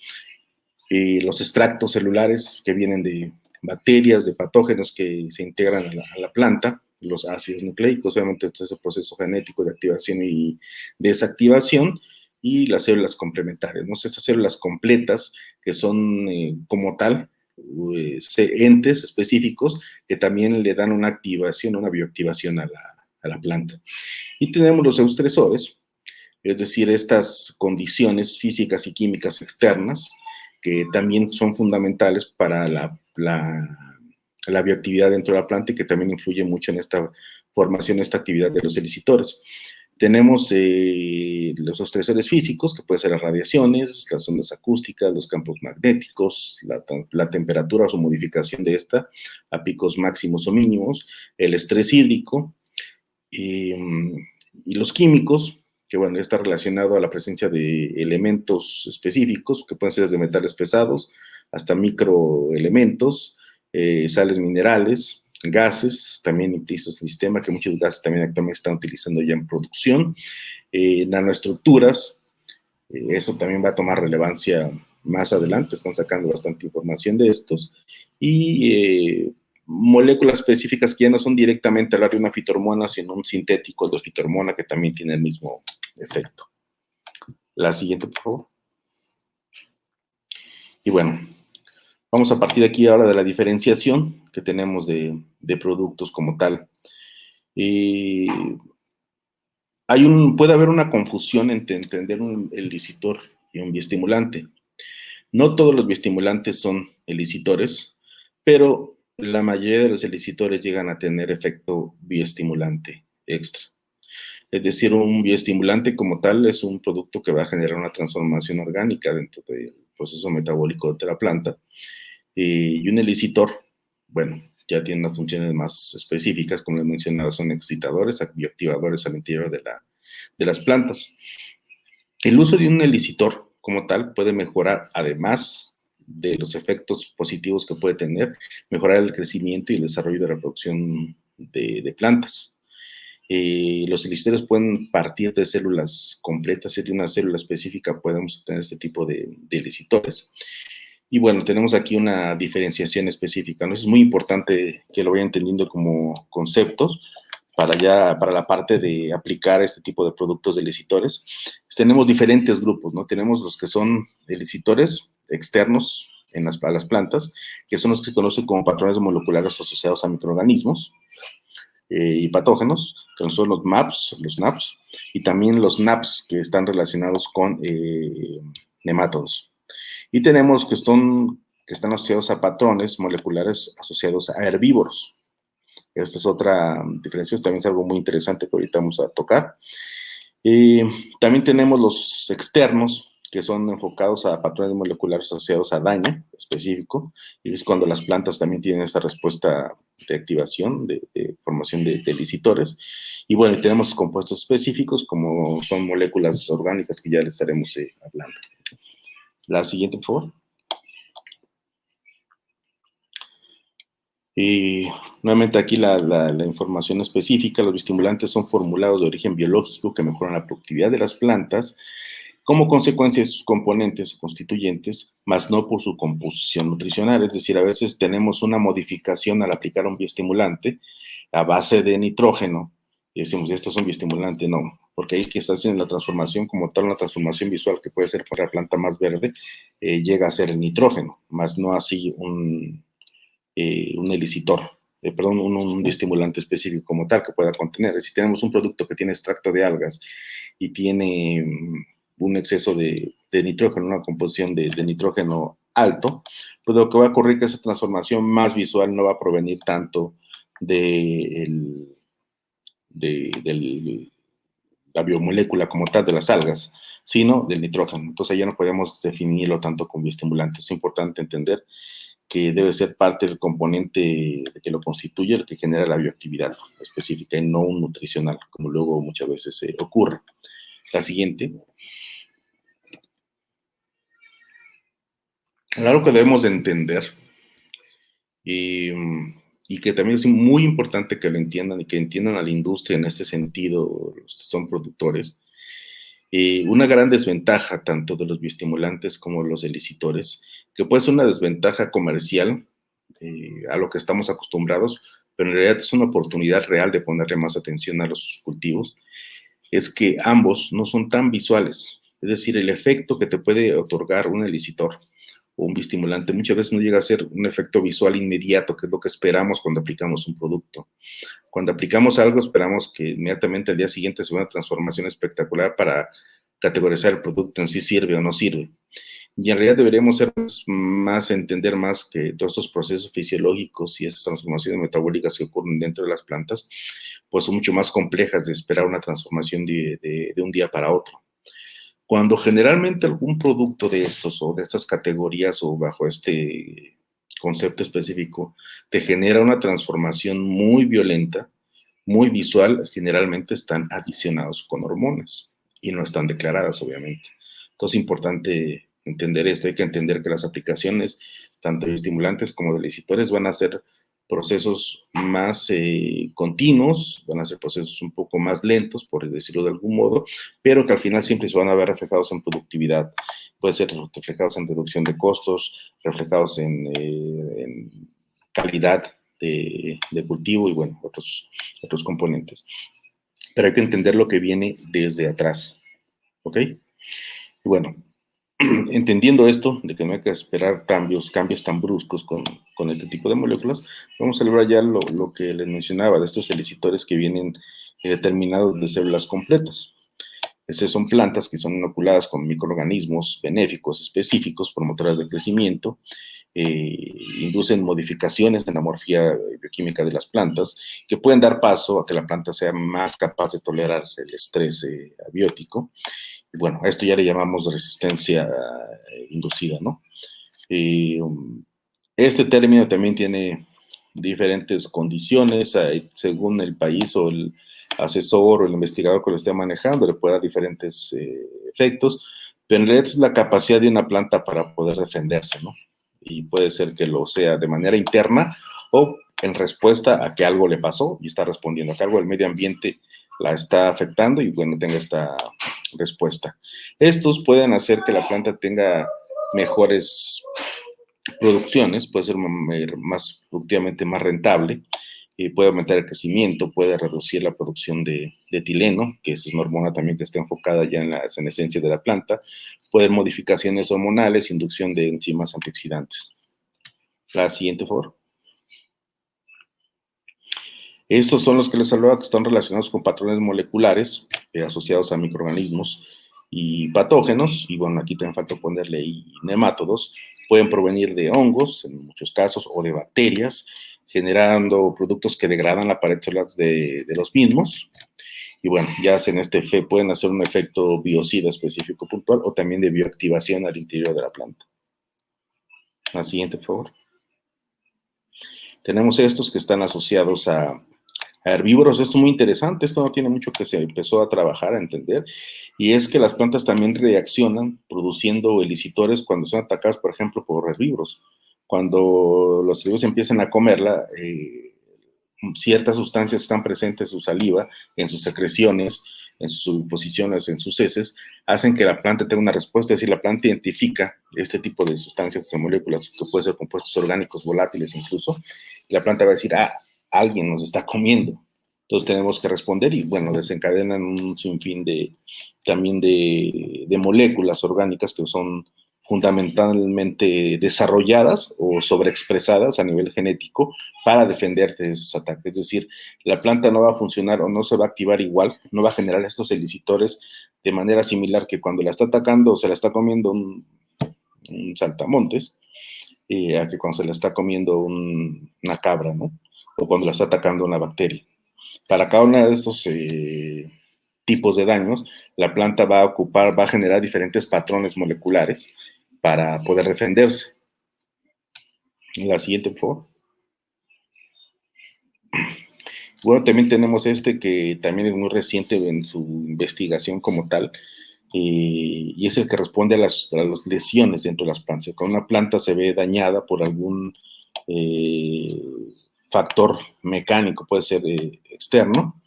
los extractos celulares que vienen de bacterias, de patógenos que se integran a la planta, los ácidos nucleicos, obviamente todo ese proceso genético de activación y desactivación, y las células complementarias, ¿no? Estas células completas que son como tal entes específicos que también le dan una activación, una bioactivación a la planta. Y tenemos los eustresores, es decir, estas condiciones físicas y químicas externas que también son fundamentales para la bioactividad dentro de la planta y que también influye mucho en esta formación, esta actividad de los elicitores. Tenemos los estresores físicos, que pueden ser las radiaciones, las ondas acústicas, los campos magnéticos, la temperatura o su modificación de esta a picos máximos o mínimos, el estrés hídrico y los químicos, que bueno, está relacionado a la presencia de elementos específicos, que pueden ser desde metales pesados hasta microelementos, sales minerales, gases, también implícitos en el sistema, que muchos gases también actualmente están utilizando ya en producción, nanoestructuras, eso también va a tomar relevancia más adelante, están sacando bastante información de estos, y moléculas específicas que ya no son directamente hablar de una fitohormona, sino un sintético de fitohormona que también tiene el mismo efecto. La siguiente, por favor. Y bueno, vamos a partir aquí ahora de la diferenciación que tenemos de productos como tal. Puede haber una confusión entre entender el licitor y un bioestimulante. No todos los bioestimulantes son elicitores, pero la mayoría de los elicitores llegan a tener efecto bioestimulante extra. Es decir, un bioestimulante como tal es un producto que va a generar una transformación orgánica dentro del proceso metabólico de la planta. Y un elicitor, bueno, ya tiene unas funciones más específicas, como les mencionaba, son excitadores, bioactivadores al interior de las plantas. El uso de un elicitor como tal puede mejorar, además de los efectos positivos que puede tener, mejorar el crecimiento y el desarrollo de reproducción de plantas. Los elicitores pueden partir de células completas y de una célula específica podemos obtener este tipo de elicitores. Y bueno, tenemos aquí una diferenciación específica, ¿no? Es muy importante que lo vayan entendiendo como conceptos para la parte de aplicar este tipo de productos de elicitores. Tenemos diferentes grupos, ¿no? Tenemos los que son elicitores externos a las plantas, que son los que se conocen como patrones moleculares asociados a microorganismos y patógenos, que son los MAPs, los NAPs, y también los NAPs, que están relacionados con nemátodos. Y tenemos que están asociados a patrones moleculares asociados a herbívoros. Esta es otra diferencia, también es algo muy interesante que ahorita vamos a tocar. También tenemos los externos, que son enfocados a patrones moleculares asociados a daño específico, y es cuando las plantas también tienen esa respuesta de activación, de formación de elicitores. Y bueno, tenemos compuestos específicos, como son moléculas orgánicas que ya les estaremos hablando. La siguiente, por favor. Y nuevamente aquí la información específica. Los bioestimulantes son formulados de origen biológico que mejoran la productividad de las plantas como consecuencia de sus componentes y constituyentes, más no por su composición nutricional. Es decir, a veces tenemos una modificación al aplicar un bioestimulante a base de nitrógeno y decimos, esto es un bioestimulante. No, porque ahí que está haciendo la transformación como tal, una transformación visual que puede ser para la planta más verde, llega a ser el nitrógeno, más no así un elicitor, un bioestimulante específico como tal que pueda contener. Si tenemos un producto que tiene extracto de algas y tiene un exceso de nitrógeno, una composición de nitrógeno alto, pues lo que va a ocurrir es que esa transformación más visual no va a provenir tanto de la biomolécula como tal de las algas, sino del nitrógeno. Entonces ya no podemos definirlo tanto como bioestimulante. Es importante entender que debe ser parte del componente que lo constituye, el que genera la bioactividad específica y no un nutricional, como luego muchas veces ocurre. La siguiente. Algo que debemos de entender y que también es muy importante que lo entiendan y que entiendan a la industria en este sentido, los que son productores. Una gran desventaja tanto de los bioestimulantes como de los elicitores, que puede ser una desventaja comercial a lo que estamos acostumbrados, pero en realidad es una oportunidad real de ponerle más atención a los cultivos, es que ambos no son tan visuales. Es decir, el efecto que te puede otorgar un elicitor o un bioestimulante muchas veces no llega a ser un efecto visual inmediato, que es lo que esperamos cuando aplicamos un producto. Cuando aplicamos algo, esperamos que inmediatamente al día siguiente sea una transformación espectacular para categorizar el producto en si sirve o no sirve. Y en realidad deberíamos entender más que todos estos procesos fisiológicos y esas transformaciones metabólicas que ocurren dentro de las plantas, pues son mucho más complejas de esperar una transformación de un día para otro. Cuando generalmente algún producto de estos o de estas categorías o bajo este concepto específico te genera una transformación muy violenta, muy visual, generalmente están adicionados con hormonas. y no están declaradas, obviamente. Entonces es importante entender esto. Hay que entender que las aplicaciones, tanto de estimulantes como de licitores, van a ser procesos más continuos, van a ser procesos un poco más lentos, por decirlo de algún modo, pero que al final siempre se van a ver reflejados en productividad. Puede ser reflejados en reducción de costos, reflejados en calidad de cultivo y, bueno, otros componentes. Pero hay que entender lo que viene desde atrás, ¿ok? Y bueno, entendiendo esto, de que no hay que esperar cambios tan bruscos con este tipo de moléculas, vamos a hablar ya lo que les mencionaba, de estos elicitores que vienen determinados de células completas. Estas son plantas que son inoculadas con microorganismos benéficos específicos, promotores de crecimiento, inducen modificaciones en la morfía bioquímica de las plantas, que pueden dar paso a que la planta sea más capaz de tolerar el estrés abiótico. Y bueno, a esto ya le llamamos resistencia inducida, ¿no? Este término también tiene diferentes condiciones, según el país o el asesor o el investigador que lo esté manejando, le puede dar diferentes efectos, pero en realidad es la capacidad de una planta para poder defenderse, ¿no? Y puede ser que lo sea de manera interna o en respuesta a que algo le pasó y está respondiendo, a que algo del medio ambiente la está afectando y, bueno, tenga esta respuesta. Estos pueden hacer que la planta tenga mejores producciones, puede ser más productivamente más rentable, puede aumentar el crecimiento, puede reducir la producción de etileno, que es una hormona también que está enfocada ya en la senescencia de la planta, puede haber modificaciones hormonales, inducción de enzimas antioxidantes. La siguiente, por favor. Estos son los que les hablaba, que están relacionados con patrones moleculares asociados a microorganismos y patógenos, y bueno, aquí también falta ponerle ahí nemátodos. Pueden provenir de hongos, en muchos casos, o de bacterias, generando productos que degradan la pared celular de los mismos. Y bueno, ya hacen pueden hacer un efecto biocida específico puntual o también de bioactivación al interior de la planta. La siguiente, por favor. Tenemos estos que están asociados a herbívoros. Esto es muy interesante, esto no tiene mucho que se empezó a trabajar, a entender, y es que las plantas también reaccionan produciendo elicitores cuando son atacadas, por ejemplo, por herbívoros. Cuando los herbívoros empiezan a comerla, ciertas sustancias están presentes en su saliva, en sus secreciones, en sus posiciones, en sus heces, hacen que la planta tenga una respuesta, es decir, la planta identifica este tipo de sustancias o moléculas, que pueden ser compuestos orgánicos, volátiles incluso, y la planta va a decir, alguien nos está comiendo. Entonces tenemos que responder y, bueno, desencadenan un sinfín también de moléculas orgánicas que son fundamentalmente desarrolladas o sobreexpresadas a nivel genético para defenderte de esos ataques. Es decir, la planta no va a funcionar o no se va a activar igual, no va a generar estos elicitores de manera similar que cuando la está atacando o se la está comiendo un saltamontes, a que cuando se la está comiendo una cabra, ¿no? O cuando la está atacando una bacteria. Para cada uno de estos tipos de daños, la planta va a generar diferentes patrones moleculares para poder defenderse. La siguiente, por favor. Bueno, también tenemos que también es muy reciente en su investigación como tal, y es el que responde a las lesiones dentro de las plantas. Cuando una planta se ve dañada por algún factor mecánico, puede ser externo,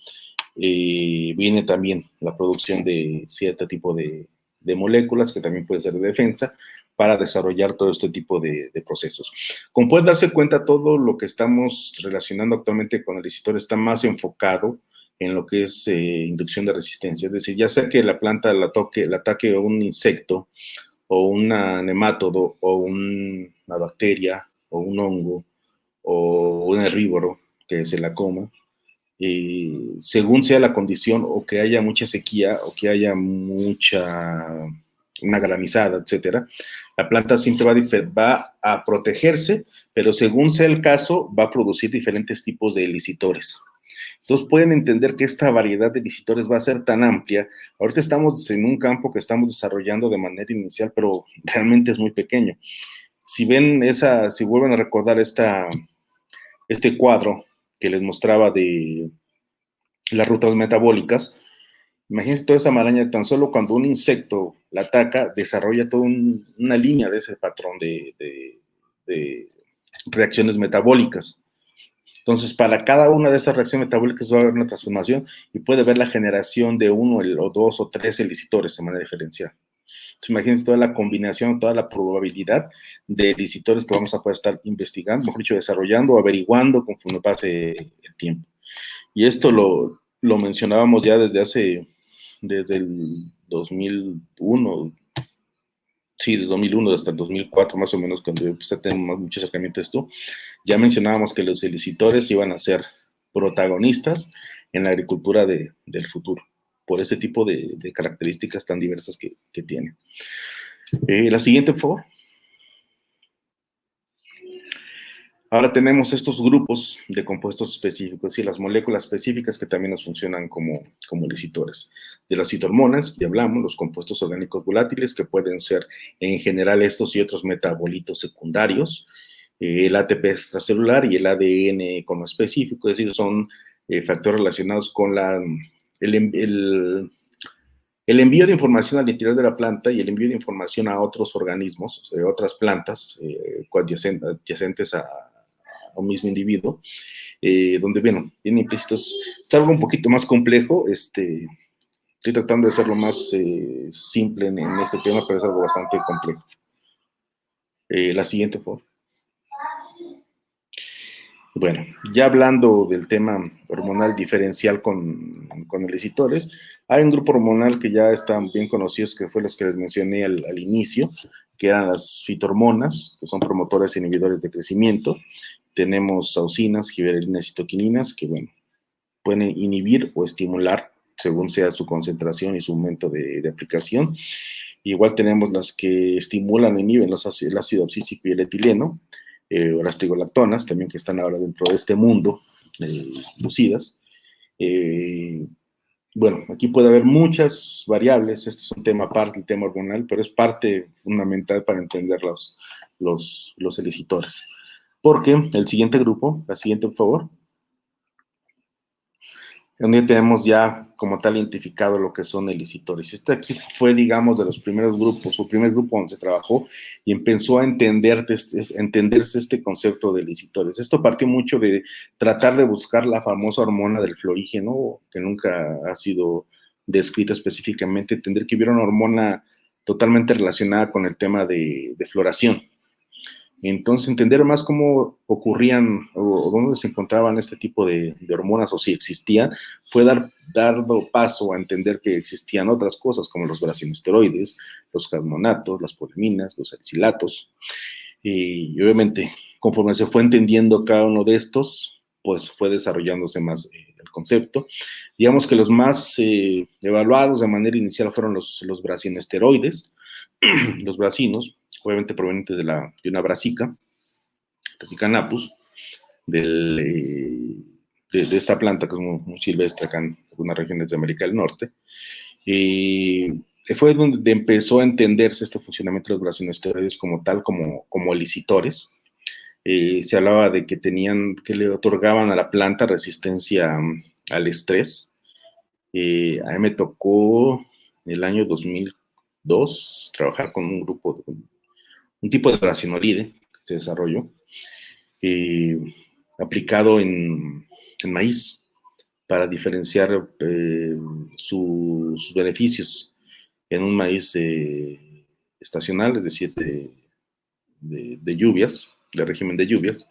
viene también la producción de cierto tipo de moléculas, que también puede ser de defensa, para desarrollar todo este tipo de procesos. Como pueden darse cuenta, todo lo que estamos relacionando actualmente con el elicitor está más enfocado en lo que es inducción de resistencia, es decir, ya sea que la planta la ataque a un insecto, o un nemátodo, o una bacteria, o un hongo, o un herbívoro que se la coma, según sea la condición, o que haya mucha sequía, o que haya una granizada, etcétera, la planta siempre va a protegerse, pero según sea el caso, va a producir diferentes tipos de elicitores. Entonces pueden entender que esta variedad de elicitores va a ser tan amplia. Ahorita estamos en un campo que estamos desarrollando de manera inicial, pero realmente es muy pequeño. Si vuelven a recordar este cuadro que les mostraba de las rutas metabólicas, Imagínense toda esa maraña, tan solo cuando un insecto la ataca, desarrolla toda una línea de ese patrón de reacciones metabólicas. Entonces, para cada una de esas reacciones metabólicas va a haber una transformación y puede haber la generación de uno o dos o tres elicitores de manera diferencial. Entonces, imagínense toda la combinación, toda la probabilidad de elicitores que vamos a poder estar investigando, mejor dicho, desarrollando o averiguando conforme pase el tiempo. Y esto lo mencionábamos ya desde el 2001, sí, desde 2001 hasta el 2004 más o menos, cuando yo empecé a tener mucho acercamiento a esto, ya mencionábamos que los elicitores iban a ser protagonistas en la agricultura del futuro, por ese tipo de características tan diversas que tiene. La siguiente, por favor. Ahora tenemos estos grupos de compuestos específicos y las moléculas específicas que también nos funcionan como elicitores. De las fitohormonas, ya hablamos, los compuestos orgánicos volátiles, que pueden ser en general estos y otros metabolitos secundarios, el ATP extracelular y el ADN como específico, es decir, son factores relacionados con el envío de información al interior de la planta y el envío de información a otros organismos, otras plantas adyacentes a un mismo individuo, donde, bueno, vienen implícitos, es algo un poquito más complejo, estoy tratando de hacerlo más simple en este tema, pero es algo bastante complejo. La siguiente, por favor. Bueno, ya hablando del tema hormonal diferencial con elicitores, hay un grupo hormonal que ya están bien conocidos, que fue los que les mencioné al inicio, que eran las fitohormonas, que son promotores e inhibidores de crecimiento. Tenemos auxinas, giberelinas y toquininas, que, bueno, pueden inhibir o estimular según sea su concentración y su momento de aplicación. Igual tenemos las que estimulan o inhiben el ácido abscísico y el etileno, o las trigolactonas, también que están ahora dentro de este mundo, lucidas. Bueno, aquí puede haber muchas variables, este es un tema aparte, el tema hormonal, pero es parte fundamental para entender los elicitores. Porque el siguiente grupo, la siguiente, por favor, donde tenemos ya como tal identificado lo que son elicitores. Este aquí fue, digamos, de los primeros grupos, o primer grupo donde se trabajó y empezó a entenderse este concepto de elicitores. Esto partió mucho de tratar de buscar la famosa hormona del florígeno, que nunca ha sido descrita específicamente, entender que hubiera una hormona totalmente relacionada con el tema de floración. Entonces, entender más cómo ocurrían o dónde se encontraban este tipo de hormonas o si existían, fue dando paso a entender que existían otras cosas como los brasinesteroides, los carbonatos, las poliminas, los salicilatos. Y obviamente, conforme se fue entendiendo cada uno de estos, pues fue desarrollándose más el concepto. Digamos que los más evaluados de manera inicial fueron los brasinesteroides, los bracinos, obviamente provenientes de una Brassica napus, de esta planta que es muy silvestre acá en algunas regiones de América del Norte. Fue donde empezó a entenderse este funcionamiento de los brasinesteroides como tal, como elicitores. Se hablaba de que le otorgaban a la planta resistencia al estrés. A mí me tocó en el año 2002 trabajar con un tipo de brasinolide que se desarrolló, aplicado en maíz para diferenciar sus beneficios en un maíz estacional, es decir, de lluvias, de régimen de lluvias,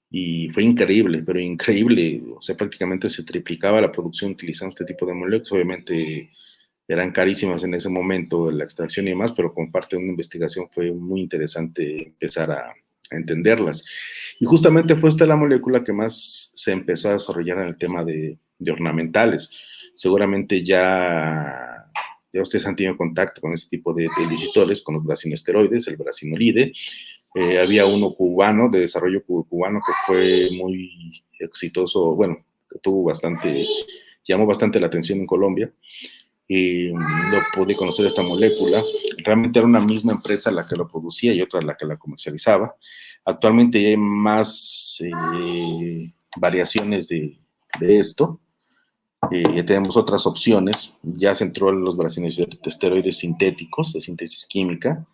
y fue increíble, pero increíble, o sea, prácticamente se triplicaba la producción utilizando este tipo de moléculas. Obviamente eran carísimas en ese momento la extracción y demás, pero como parte de una investigación fue muy interesante empezar a entenderlas. Y justamente fue esta la molécula que más se empezó a desarrollar en el tema de ornamentales. Seguramente ya ustedes han tenido contacto con este tipo de elicitores, con los brasinesteroides, el brasinolide. Había uno cubano, de desarrollo cubano, que fue muy exitoso, bueno, que llamó bastante la atención en Colombia. No pude conocer esta molécula. Realmente era una misma empresa la que lo producía y otra la que la comercializaba. Actualmente hay más variaciones de esto. Ya tenemos otras opciones, ya se entró en los esteroides sintéticos de síntesis química,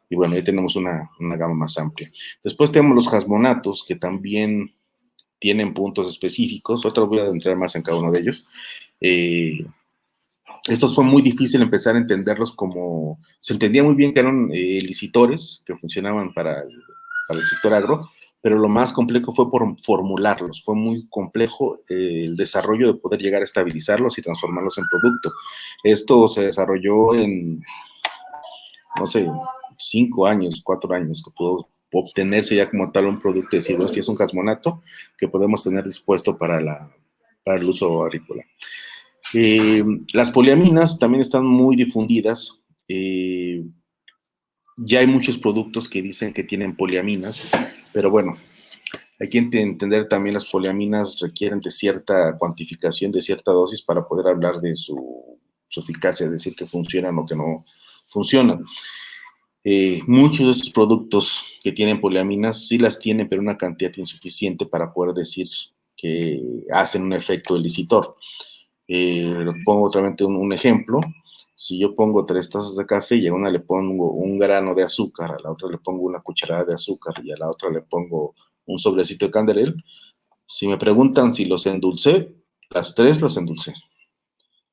y bueno, ya tenemos una gama más amplia. Después tenemos los jasmonatos, que también tienen puntos específicos, otra voy a entrar más en cada uno de ellos. Estos fue muy difícil empezar a entenderlos como, se entendía muy bien que eran licitores que funcionaban para el sector agro, pero lo más complejo fue por formularlos, fue muy complejo el desarrollo de poder llegar a estabilizarlos y transformarlos en producto. Esto se desarrolló en, no sé, 5 años, 4 años, que pudo obtenerse ya como tal un producto y decir, este es un jasmonato que podemos tener dispuesto para el uso agrícola. Las poliaminas también están muy difundidas. Ya hay muchos productos que dicen que tienen poliaminas, pero bueno, hay que entender también las poliaminas requieren de cierta cuantificación, de cierta dosis para poder hablar de su eficacia, decir que funcionan o que no funcionan. Muchos de estos productos que tienen poliaminas sí las tienen, pero una cantidad insuficiente para poder decir que hacen un efecto elicitor. Pongo otra vez un ejemplo. Si yo pongo 3 tazas de café y a una le pongo un grano de azúcar, a la otra le pongo una cucharada de azúcar y a la otra le pongo un sobrecito de canderel, si me preguntan si los endulcé, las 3 las endulcé.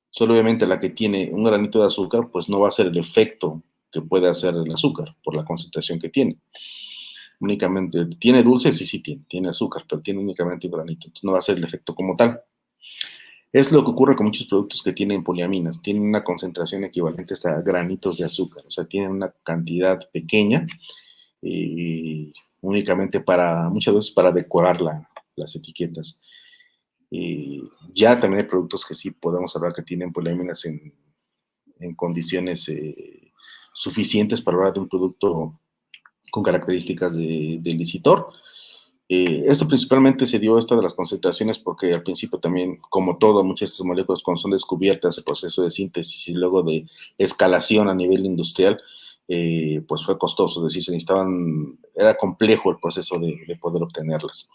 Solo obviamente la que tiene un granito de azúcar, pues no va a ser el efecto que puede hacer el azúcar por la concentración que tiene. Únicamente, ¿tiene dulce? Sí tiene azúcar, pero tiene únicamente un granito, entonces no va a ser el efecto como tal. Es lo que ocurre con muchos productos que tienen poliaminas, tienen una concentración equivalente a granitos de azúcar, o sea, tienen una cantidad pequeña, únicamente muchas veces para decorar las etiquetas. Ya también hay productos que sí podemos hablar que tienen poliaminas en condiciones suficientes para hablar de un producto con características de licitor. Esto principalmente se dio de las concentraciones porque al principio también, como todo, muchas de estas moléculas cuando son descubiertas, el proceso de síntesis y luego de escalación a nivel industrial, pues fue costoso, es decir, era complejo el proceso de poder obtenerlas.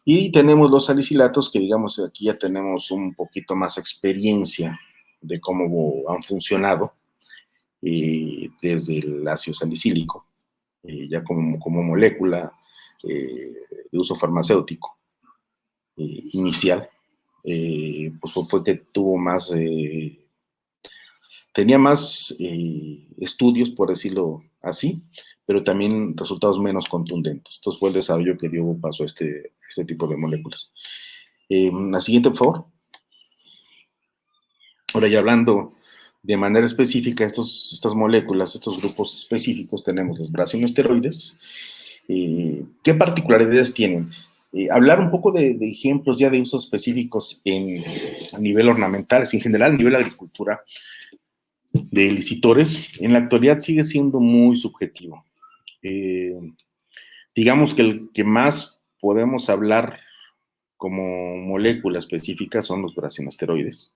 Y tenemos los salicilatos, que digamos aquí ya tenemos un poquito más experiencia de cómo han funcionado desde el ácido salicílico, ya como molécula de uso farmacéutico inicial, pues fue que tuvo más, tenía más estudios, por decirlo así, pero también resultados menos contundentes. Entonces fue el desarrollo que dio paso a este tipo de moléculas. La siguiente, por favor. Ahora ya hablando de manera específica estas moléculas, estos grupos específicos, tenemos los brasinoesteroides. ¿Qué particularidades tienen? Hablar un poco de ejemplos ya de usos específicos a nivel ornamental, en general a nivel de agricultura, de licitores, en la actualidad sigue siendo muy subjetivo. Digamos que el que más podemos hablar como molécula específica son los brasinoesteroides,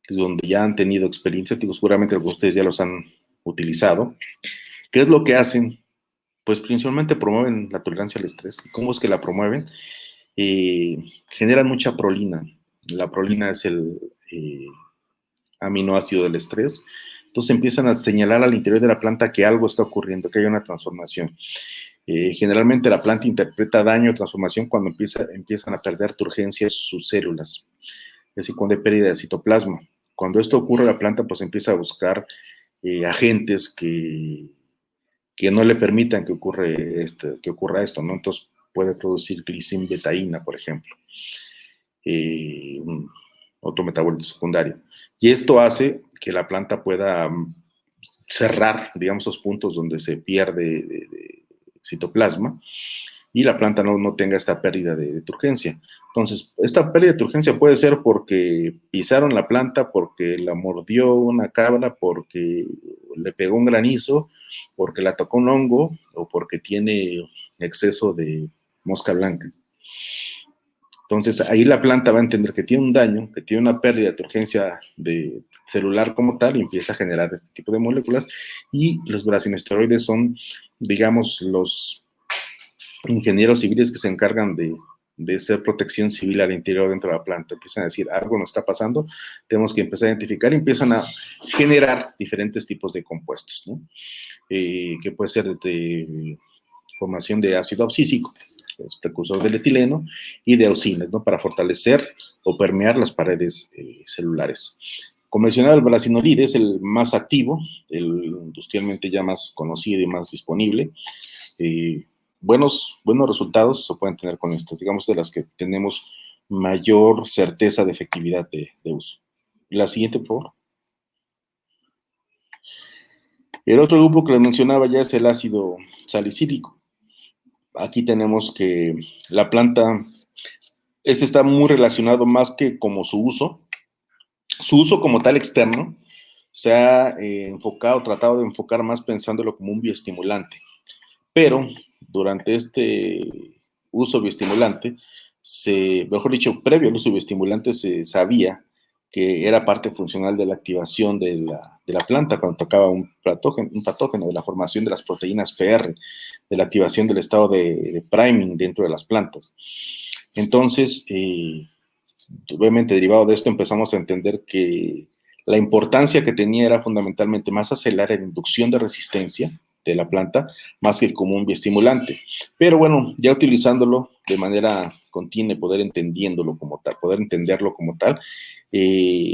que es donde ya han tenido experiencias, digo, seguramente algunos de ustedes ya los han utilizado. ¿Qué es lo que hacen? Pues principalmente promueven la tolerancia al estrés. ¿Cómo es que la promueven? Generan mucha prolina. La prolina es el aminoácido del estrés. Entonces empiezan a señalar al interior de la planta que algo está ocurriendo, que hay una transformación. Generalmente la planta interpreta daño o transformación cuando empiezan a perder turgencias sus células. Es decir, cuando hay pérdida de citoplasma. Cuando esto ocurre, la planta pues empieza a buscar agentes que no le permitan que ocurra esto, ¿no? Entonces puede producir glicinbetaína, por ejemplo, otro metabolito secundario. Y esto hace que la planta pueda cerrar, digamos, esos puntos donde se pierde de citoplasma y la planta no tenga esta pérdida de turgencia. Entonces, esta pérdida de turgencia puede ser porque pisaron la planta, porque la mordió una cabra, porque le pegó un granizo, porque la tocó un hongo o porque tiene exceso de mosca blanca. Entonces, ahí la planta va a entender que tiene un daño, que tiene una pérdida de turgencia celular como tal y empieza a generar este tipo de moléculas. Y los brasinoesteroides son, digamos, los ingenieros civiles que se encargan de de ser protección civil al interior dentro de la planta. Empiezan a decir, algo nos está pasando, tenemos que empezar a identificar y empiezan a generar diferentes tipos de compuestos, ¿no? Que puede ser de formación de ácido abscísico, que es precursor del etileno, y de auxinas, ¿no? Para fortalecer o permear las paredes celulares. Como mencionaba, el balasinolide es el más activo, el industrialmente ya más conocido y más disponible. Buenos resultados se pueden tener con estas, digamos, de las que tenemos mayor certeza de efectividad de uso. La siguiente, por favor. El otro grupo que les mencionaba ya es el ácido salicílico. Aquí tenemos que la planta, este está muy relacionado más que como su uso como tal externo, se ha tratado de enfocar más pensándolo como un bioestimulante. Pero durante este uso bioestimulante, mejor dicho, previo al uso bioestimulante, se sabía que era parte funcional de la activación de la planta cuando tocaba un patógeno, de la formación de las proteínas PR, de la activación del estado de priming dentro de las plantas. Entonces, obviamente derivado de esto empezamos a entender que la importancia que tenía era fundamentalmente más acelerar la inducción de resistencia de la planta, más que como un bioestimulante. Pero bueno, ya utilizándolo de manera continua y poder entenderlo como tal,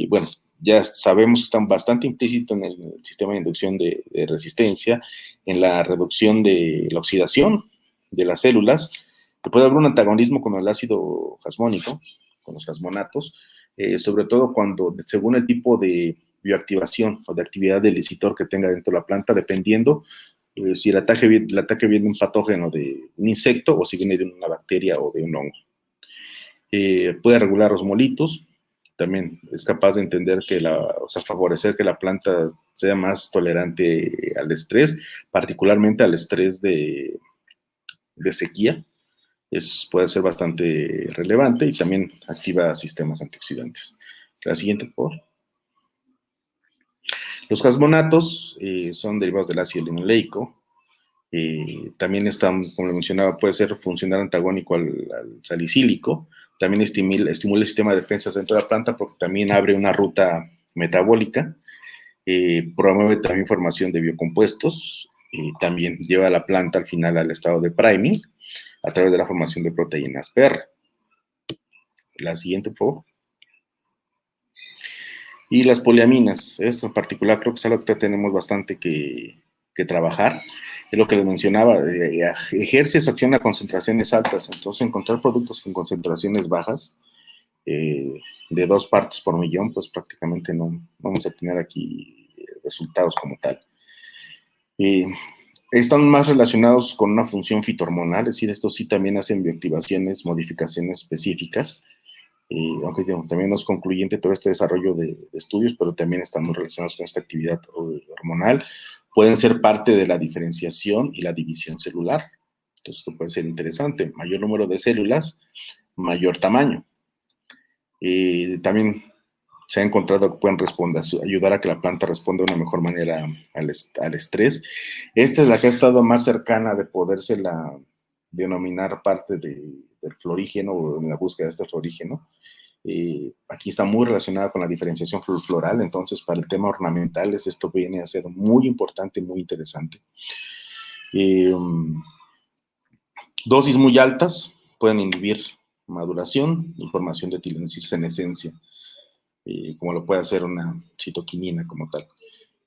bueno, ya sabemos que están bastante implícitos en el sistema de inducción de resistencia, en la reducción de la oxidación de las células, que puede haber un antagonismo con el ácido jasmónico, con los jasmonatos, sobre todo cuando, según el tipo de bioactivación o de actividad del licitor que tenga dentro de la planta, dependiendo si el ataque viene de un patógeno de un insecto o si viene de una bacteria o de un hongo. Puede regular osmolitos, también es capaz de entender favorecer que la planta sea más tolerante al estrés, particularmente al estrés de sequía. Puede ser bastante relevante y también activa sistemas antioxidantes. La siguiente, por favor. Los jasmonatos son derivados del ácido linoleico. También están, como lo mencionaba, puede ser funcional antagónico al salicílico. También estimula el sistema de defensas dentro de la planta porque también abre una ruta metabólica. Promueve también formación de biocompuestos. También lleva a la planta al final al estado de priming a través de la formación de proteínas PR. La siguiente, por favor. Y las poliaminas, esto en particular creo que es algo que tenemos bastante que trabajar. Es lo que les mencionaba, ejerce su acción a concentraciones altas, entonces encontrar productos con concentraciones bajas, de 2 partes por millón, pues prácticamente no vamos a tener aquí resultados como tal. Están más relacionados con una función fitohormonal, es decir, estos sí también hacen bioactivaciones, modificaciones específicas, aunque también no es concluyente todo este desarrollo de estudios, pero también están muy relacionados con esta actividad hormonal. Pueden ser parte de la diferenciación y la división celular. Entonces, esto puede ser interesante. Mayor número de células, mayor tamaño. También se ha encontrado que pueden ayudar a que la planta responda de una mejor manera al estrés. Esta es la que ha estado más cercana de podérsela denominar parte del florígeno o en la búsqueda de este florígeno. Aquí está muy relacionada con la diferenciación floral, entonces para el tema ornamental esto viene a ser muy importante y muy interesante. Dosis muy altas pueden inhibir maduración y formación de etilenosenescencia, como lo puede hacer una citoquinina como tal.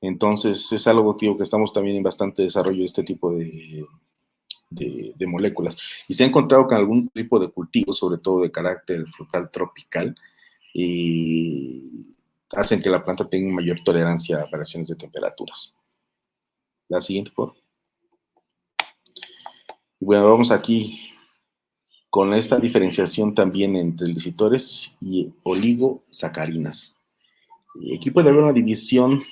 Entonces es algo, tío, que estamos también en bastante desarrollo de este tipo de moléculas. Y se ha encontrado con algún tipo de cultivo, sobre todo de carácter frutal tropical, y hacen que la planta tenga mayor tolerancia a variaciones de temperaturas. La siguiente, por favor. Bueno, vamos aquí con esta diferenciación también entre licitores y oligosacarinas. Aquí puede haber una división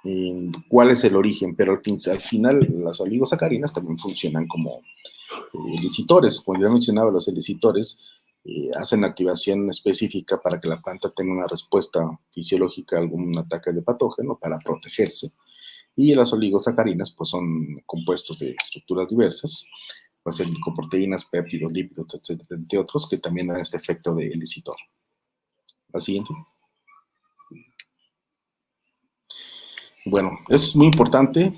en cuál es el origen, pero al final las oligosacarinas también funcionan como licitores. Como ya mencionaba, los licitores hacen activación específica para que la planta tenga una respuesta fisiológica a algún ataque de patógeno para protegerse. Y las oligosacarinas pues son compuestos de estructuras diversas puede ser glicoproteínas, péptidos, lípidos, etcétera, entre otros, que también dan este efecto de elicitor. La siguiente. Bueno, eso es muy importante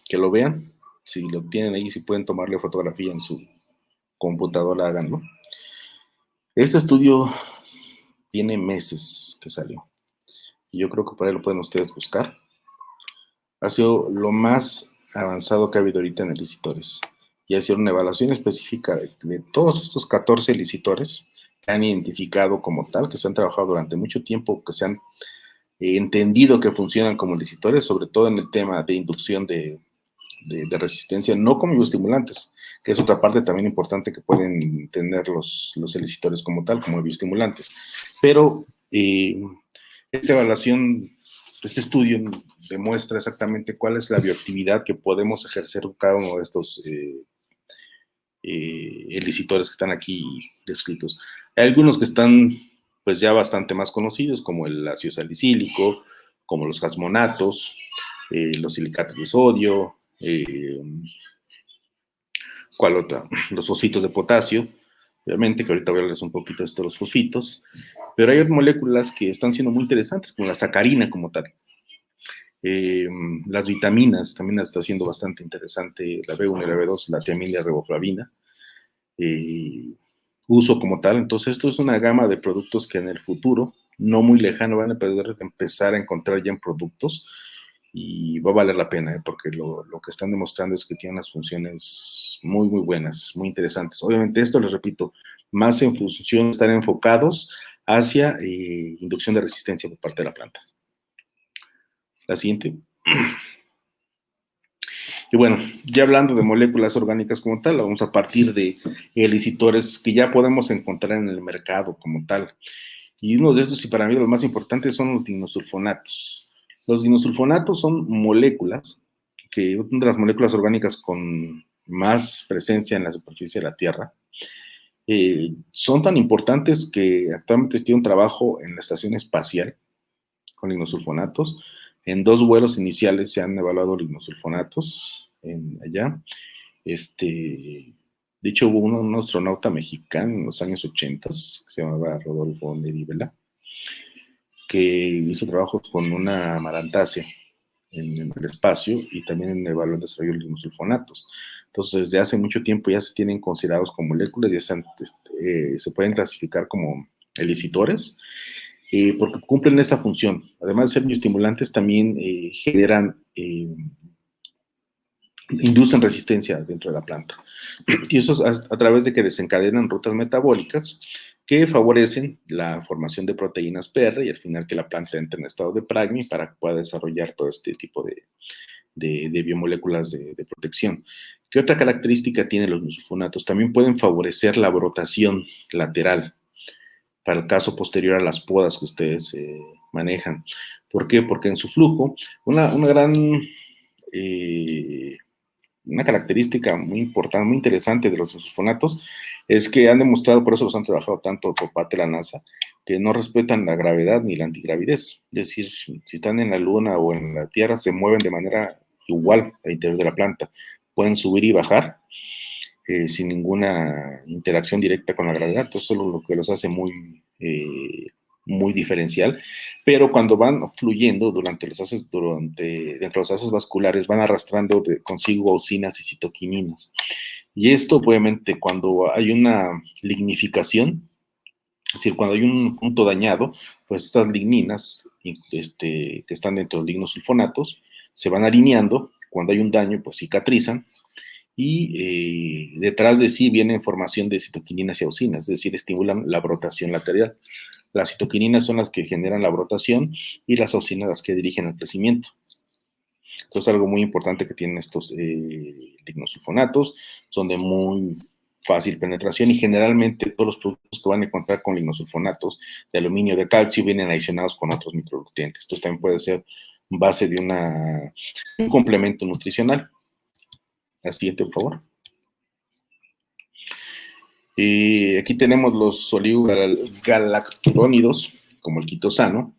que lo vean. Si lo tienen ahí, si pueden tomarle fotografía en su computadora, háganlo. Este estudio tiene meses que salió. Y yo creo que por ahí lo pueden ustedes buscar. Ha sido lo más avanzado que ha habido ahorita en elicitores. Y ha sido una evaluación específica de todos estos 14 elicitores que han identificado como tal, que se han trabajado durante mucho tiempo, que se han entendido que funcionan como elicitores, sobre todo en el tema de inducción de resistencia, no como bioestimulantes, que es otra parte también importante que pueden tener los elicitores como tal, como bioestimulantes. Pero esta evaluación, este estudio demuestra exactamente cuál es la bioactividad que podemos ejercer con cada uno de estos elicitores que están aquí descritos. Hay algunos que están pues ya bastante más conocidos, como el ácido salicílico, como los jasmonatos, los silicatos de sodio, ¿cuál otra? Los fosfitos de potasio, obviamente, que ahorita voy a hablarles un poquito de estos los fosfitos, pero hay moléculas que están siendo muy interesantes, como la sacarina como tal. Las vitaminas también está siendo bastante interesante, la B1 y la B2, la tiamina y la riboflavina, uso como tal. Entonces esto es una gama de productos que en el futuro, no muy lejano, van a poder empezar a encontrar ya en productos y va a valer la pena, porque lo que están demostrando es que tiene unas funciones muy, muy buenas, muy interesantes. Obviamente esto, les repito, más en función de estar enfocados hacia inducción de resistencia por parte de la planta. La siguiente. Y bueno, ya hablando de moléculas orgánicas como tal, vamos a partir de elicitores que ya podemos encontrar en el mercado como tal. Y uno de estos, y para mí los más importantes, son los lignosulfonatos. Los lignosulfonatos son moléculas, que una de las moléculas orgánicas con más presencia en la superficie de la Tierra. Son tan importantes que actualmente tiene un trabajo en la estación espacial con lignosulfonatos. En 2 vuelos iniciales se han evaluado lignosulfonatos allá. De hecho, hubo un astronauta mexicano en los años 80 que se llamaba Rodolfo Neri Vela, que hizo trabajos con una marantácea en el espacio y también en el desarrollo de lignosulfonatos. Entonces, desde hace mucho tiempo ya se tienen considerados como moléculas, ya se pueden clasificar como elicitores, porque cumplen esta función. Además de ser bioestimulantes, también inducen resistencia dentro de la planta. Y eso es a través de que desencadenan rutas metabólicas que favorecen la formación de proteínas PR y al final que la planta entre en estado de Pragmi para que pueda desarrollar todo este tipo de biomoléculas de protección. ¿Qué otra característica tienen los lignosulfonatos? También pueden favorecer la brotación lateral para el caso posterior a las podas que ustedes manejan. ¿Por qué? Porque en su flujo, una característica muy importante, muy interesante de los lignosulfonatos es que han demostrado, por eso los han trabajado tanto por parte de la NASA, que no respetan la gravedad ni la antigravidez. Es decir, si están en la Luna o en la Tierra, se mueven de manera igual al interior de la planta. Pueden subir y bajar sin ninguna interacción directa con la gravedad. Eso es lo que los hace muy diferencial, pero cuando van fluyendo dentro de los haces vasculares, van arrastrando consigo auxinas y citoquininas. Y esto, obviamente, cuando hay una lignificación, es decir, cuando hay un punto dañado, pues estas ligninas que están dentro de los lignosulfonatos se van alineando. Cuando hay un daño, pues cicatrizan y detrás de sí viene formación de citoquininas y auxinas, es decir, estimulan la brotación lateral. Las citoquininas son las que generan la brotación y las auxinas las que dirigen el crecimiento. Entonces, algo muy importante que tienen estos lignosulfonatos, son de muy fácil penetración y generalmente todos los productos que van a encontrar con lignosulfonatos de aluminio, de calcio, vienen adicionados con otros micronutrientes. Esto también puede ser base de un complemento nutricional. La siguiente, por favor. Aquí tenemos los oligogalacturónidos, como el quitosano.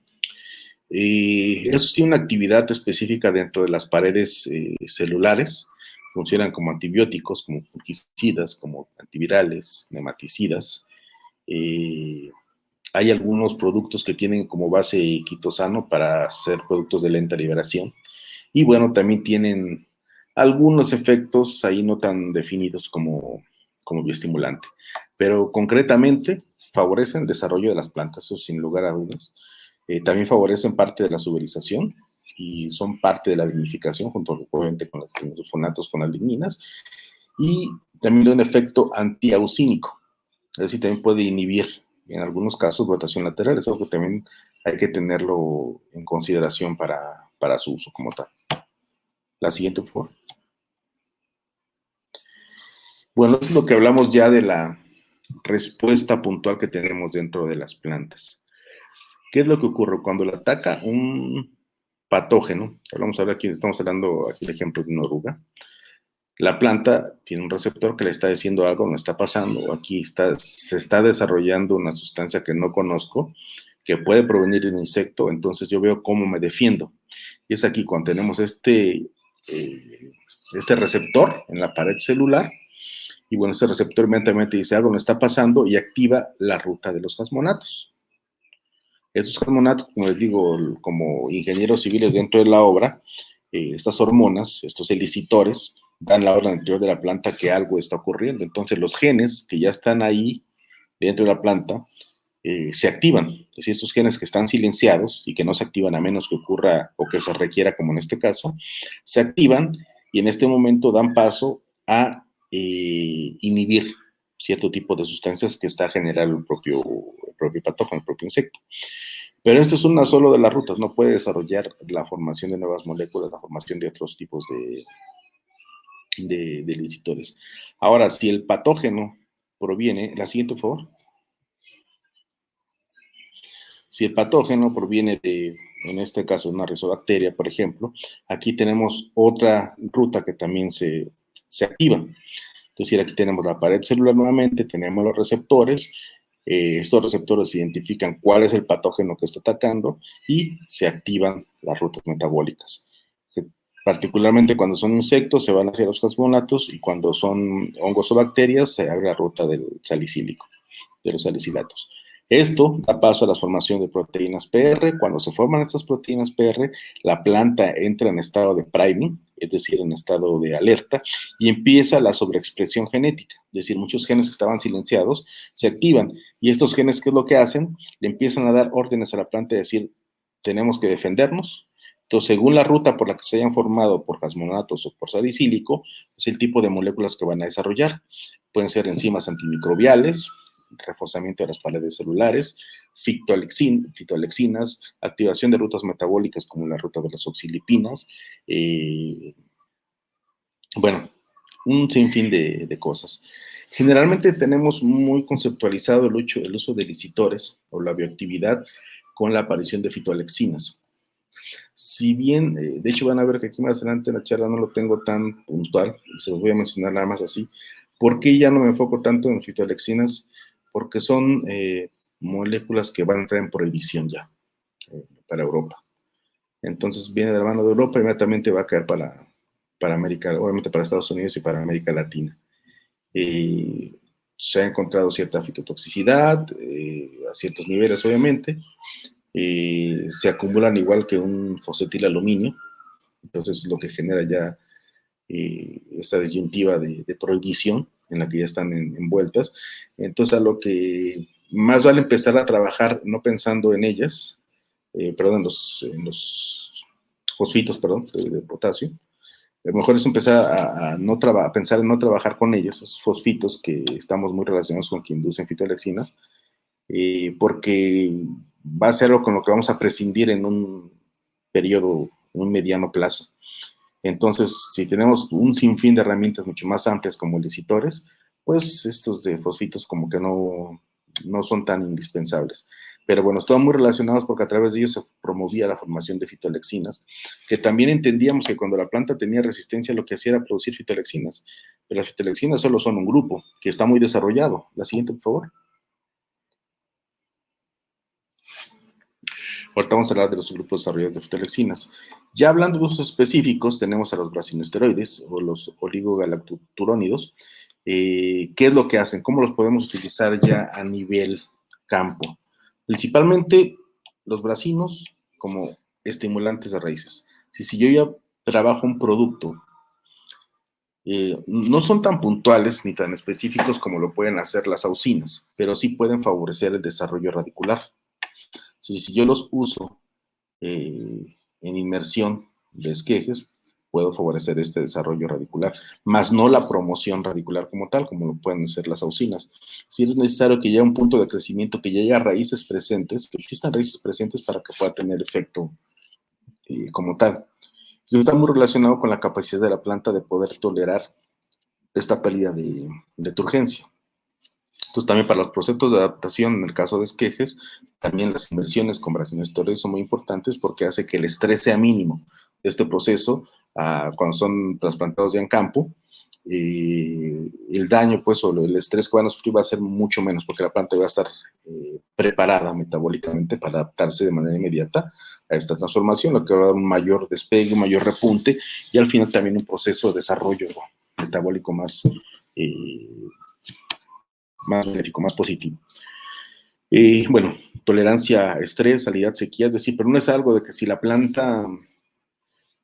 Estos tienen una actividad específica dentro de las paredes celulares funcionan como antibióticos, como fungicidas, como antivirales, nematicidas. Hay algunos productos que tienen como base quitosano para ser productos de lenta liberación. Y bueno, también tienen algunos efectos ahí no tan definidos como bioestimulante. Pero concretamente favorecen el desarrollo de las plantas, eso sin lugar a dudas. También favorecen parte de la suberización y son parte de la lignificación, junto obviamente con los sulfonatos, con las ligninas. Y también da un efecto antiaucínico, es decir, también puede inhibir en algunos casos rotación lateral, es algo que también hay que tenerlo en consideración para su uso como tal. La siguiente, por favor. Bueno, eso es lo que hablamos ya de la respuesta puntual que tenemos dentro de las plantas. ¿Qué es lo que ocurre cuando le ataca un patógeno? Vamos a ver aquí, estamos hablando aquí el ejemplo de una oruga. La planta tiene un receptor que le está diciendo algo, no está pasando, aquí se está desarrollando una sustancia que no conozco, que puede provenir de un insecto, entonces yo veo cómo me defiendo. Y es aquí cuando tenemos este receptor en la pared celular, y bueno, este receptor inmediatamente dice algo no está pasando y activa la ruta de los jasmonatos. Estos jasmonatos, como les digo, como ingenieros civiles dentro de la obra, estas hormonas, estos elicitores, dan la orden anterior de la planta que algo está ocurriendo. Entonces los genes que ya están ahí dentro de la planta se activan. Es decir, estos genes que están silenciados y que no se activan a menos que ocurra o que se requiera, como en este caso, se activan y en este momento dan paso a inhibir cierto tipo de sustancias que está generando el propio patógeno, el propio insecto. Pero esta es una solo de las rutas, no puede desarrollar la formación de nuevas moléculas, la formación de otros tipos de elicitores. Ahora, si el patógeno proviene, la siguiente, por favor. Si el patógeno proviene de, en este caso, una rizobacteria, por ejemplo, aquí tenemos otra ruta que también se activa. Es decir, aquí tenemos la pared celular nuevamente, tenemos los receptores, estos receptores identifican cuál es el patógeno que está atacando y se activan las rutas metabólicas. Particularmente cuando son insectos se van hacia los jasmonatos y cuando son hongos o bacterias se abre la ruta del salicílico, de los salicilatos. Esto da paso a la formación de proteínas PR. Cuando se forman estas proteínas PR, la planta entra en estado de priming, es decir, en estado de alerta, y empieza la sobreexpresión genética. Es decir, muchos genes que estaban silenciados se activan, y estos genes, ¿qué es lo que hacen? Le empiezan a dar órdenes a la planta de decir, tenemos que defendernos. Entonces, según la ruta por la que se hayan formado por jasmonatos o por salicílico, es el tipo de moléculas que van a desarrollar. Pueden ser enzimas antimicrobiales, reforzamiento de las paredes celulares, fitoalexinas, activación de rutas metabólicas como la ruta de las oxilipinas, bueno, un sinfín de cosas. Generalmente tenemos muy conceptualizado el uso de elicitores o la bioactividad con la aparición de fitoalexinas. Si bien, de hecho van a ver que aquí más adelante en la charla no lo tengo tan puntual, y se los voy a mencionar nada más así. ¿Por qué ya no me enfoco tanto en fitoalexinas? Porque son moléculas que van a entrar en prohibición ya para Europa. Entonces viene de la mano de Europa y inmediatamente va a caer para América, obviamente para Estados Unidos y para América Latina. Se ha encontrado cierta fitotoxicidad, a ciertos niveles obviamente, se acumulan igual que un fosfetilaluminio, entonces lo que genera ya esta disyuntiva de prohibición en la que ya están envueltas. Entonces a lo que más vale empezar a trabajar no pensando en ellas, perdón, en los fosfitos, perdón, de potasio. Lo mejor es empezar a pensar en no trabajar con ellos, esos fosfitos que estamos muy relacionados con que inducen fitoalexinas, porque va a ser algo con lo que vamos a prescindir en un periodo, un mediano plazo. Entonces, si tenemos un sinfín de herramientas mucho más amplias como elicitores, pues estos de fosfitos como que no son tan indispensables. Pero bueno, estaban muy relacionados porque a través de ellos se promovía la formación de fitoalexinas, que también entendíamos que cuando la planta tenía resistencia lo que hacía era producir fitoalexinas. Pero las fitoalexinas solo son un grupo que está muy desarrollado. La siguiente, por favor. Ahorita vamos a hablar de los grupos desarrollados de fitolexinas. Ya hablando de usos específicos, tenemos a los brasinoesteroides o los oligogalacturónidos. ¿Qué es lo que hacen? ¿Cómo los podemos utilizar ya a nivel campo? Principalmente los bracinos como estimulantes de raíces. Si yo ya trabajo un producto, no son tan puntuales ni tan específicos como lo pueden hacer las auxinas, pero sí pueden favorecer el desarrollo radicular. Si yo los uso en inmersión de esquejes, puedo favorecer este desarrollo radicular, más no la promoción radicular como tal, como lo pueden ser las auxinas. Si es necesario que llegue a un punto de crecimiento, que llegue a raíces presentes, que existan raíces presentes para que pueda tener efecto como tal. Y está muy relacionado con la capacidad de la planta de poder tolerar esta pérdida de turgencia. Entonces, también para los procesos de adaptación, en el caso de esquejes, también las inversiones con brasinoesteroides son muy importantes porque hace que el estrés sea mínimo de este proceso cuando son trasplantados ya en campo. El daño, pues, o el estrés que van a sufrir va a ser mucho menos porque la planta va a estar preparada metabólicamente para adaptarse de manera inmediata a esta transformación, lo que va a dar un mayor despegue, un mayor repunte y al final también un proceso de desarrollo metabólico más benéfico, más positivo. Bueno, tolerancia a estrés, salinidad, sequía, es decir, pero no es algo de que si la planta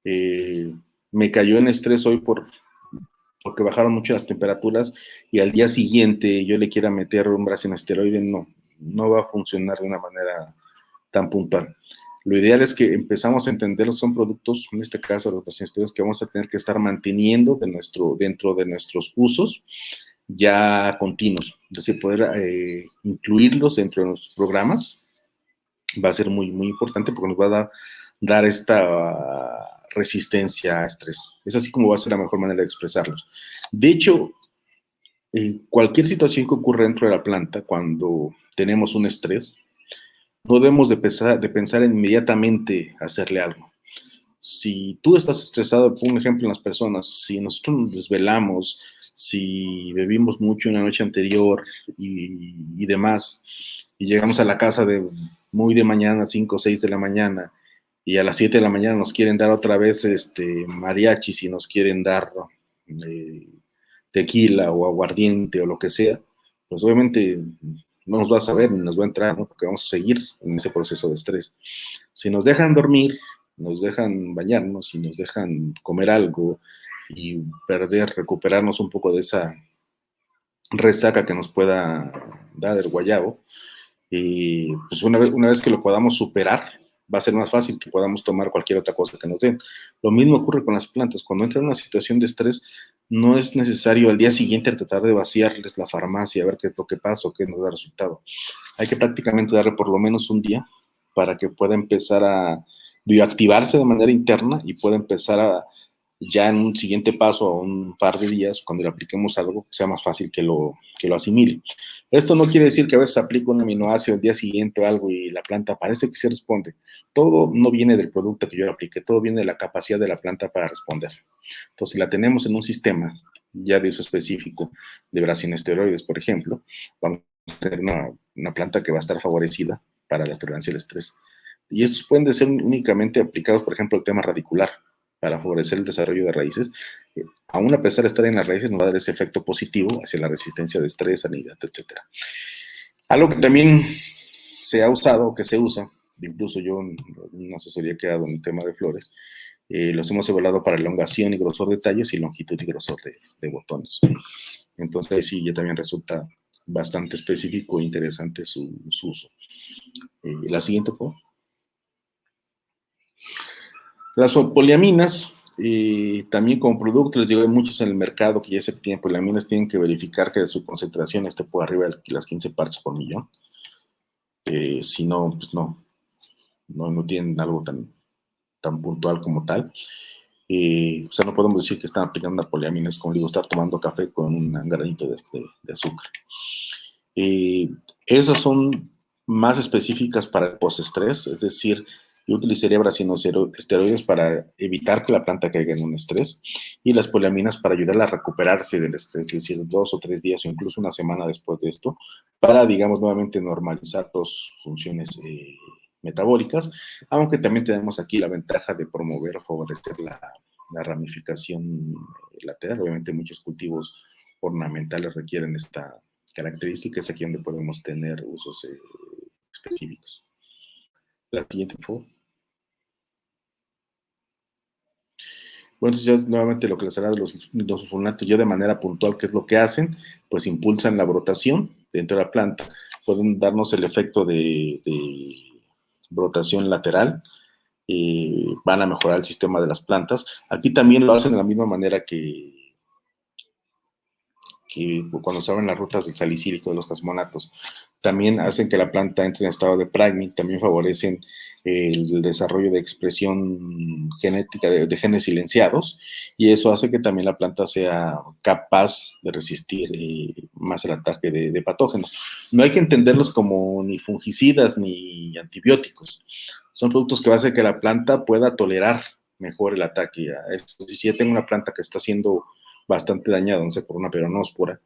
me cayó en estrés hoy porque bajaron mucho las temperaturas y al día siguiente yo le quiera meter un brasinoesteroide, no va a funcionar de una manera tan puntual. Lo ideal es que empezamos a entender que son productos, en este caso los brasinoesteroides, que vamos a tener que estar manteniendo dentro de nuestros usos ya continuos, es decir, poder incluirlos dentro de nuestros programas va a ser muy, muy importante porque nos va a dar esta resistencia a estrés. Es así como va a ser la mejor manera de expresarlos. De hecho, cualquier situación que ocurre dentro de la planta, cuando tenemos un estrés, no debemos de pensar en inmediatamente hacerle algo. Si tú estás estresado, por un ejemplo en las personas, si nosotros nos desvelamos, si bebimos mucho una noche anterior y demás, y llegamos a la casa muy de mañana, 5 o 6 de la mañana, y a las 7 de la mañana nos quieren dar otra vez mariachis y nos quieren dar tequila o aguardiente o lo que sea, pues obviamente no nos va a saber ni nos va a entrar, ¿no? Porque vamos a seguir en ese proceso de estrés. Si nos dejan dormir, nos dejan bañarnos y nos dejan comer algo y recuperarnos un poco de esa resaca que nos pueda dar el guayabo, y pues una vez que lo podamos superar, va a ser más fácil que podamos tomar cualquier otra cosa que nos den. Lo mismo ocurre con las plantas. Cuando entra en una situación de estrés, no es necesario al día siguiente tratar de vaciarles la farmacia, a ver qué es lo que pasa o qué nos da resultado. Hay que prácticamente darle por lo menos un día para que pueda empezar a bioactivarse de manera interna y pueda empezar ya en un siguiente paso, a un par de días, cuando le apliquemos algo, que sea más fácil que lo asimile. Esto no quiere decir que a veces aplico un aminoácido el día siguiente o algo y la planta parece que se responde. Todo no viene del producto que yo le apliqué, todo viene de la capacidad de la planta para responder. Entonces, si la tenemos en un sistema ya de uso específico de brasinoesteroides, por ejemplo, vamos a tener una planta que va a estar favorecida para la tolerancia al estrés. Y estos pueden ser únicamente aplicados, por ejemplo, al tema radicular, para favorecer el desarrollo de raíces. Aún a pesar de estar en las raíces, nos va a dar ese efecto positivo hacia la resistencia de estrés, salinidad, etc. Algo que también se ha usado, que se usa, incluso yo en una asesoría que he dado en el tema de flores, los hemos evaluado para elongación y grosor de tallos y longitud y grosor de botones. Entonces, sí, ya también resulta bastante específico e interesante su uso. La siguiente, por favor. Las poliaminas, también como producto, les digo, hay muchos en el mercado que ya se tienen poliaminas, tienen que verificar que su concentración esté por arriba de las 15 partes por millón. Si no, pues no tienen algo tan puntual como tal. O sea, no podemos decir que están aplicando una poliamina, es como digo, estar tomando café con un granito de azúcar. Esas son más específicas para el postestrés, es decir, yo utilizaría brasinoesteroides para evitar que la planta caiga en un estrés y las poliaminas para ayudarla a recuperarse del estrés, es decir, 2 o 3 días o incluso una semana después de esto, para, digamos, nuevamente normalizar todas sus funciones metabólicas, aunque también tenemos aquí la ventaja de promover o favorecer la ramificación lateral. Obviamente muchos cultivos ornamentales requieren esta característica, es aquí donde podemos tener usos específicos. La siguiente, por favor. Bueno, entonces ya nuevamente lo que les hará de los sulfonatos ya de manera puntual, ¿qué es lo que hacen? Pues impulsan la brotación dentro de la planta, pueden darnos el efecto de brotación lateral, van a mejorar el sistema de las plantas. Aquí también lo hacen de la misma manera que cuando se abren las rutas del salicílico de los casmonatos. También hacen que la planta entre en estado de priming, también favorecen el desarrollo de expresión genética de genes silenciados, y eso hace que también la planta sea capaz de resistir más el ataque de patógenos. No hay que entenderlos como ni fungicidas ni antibióticos. Son productos que van a hacer que la planta pueda tolerar mejor el ataque a esto. Si yo tengo una planta que está siendo bastante dañada, no sé, por una peronóspora,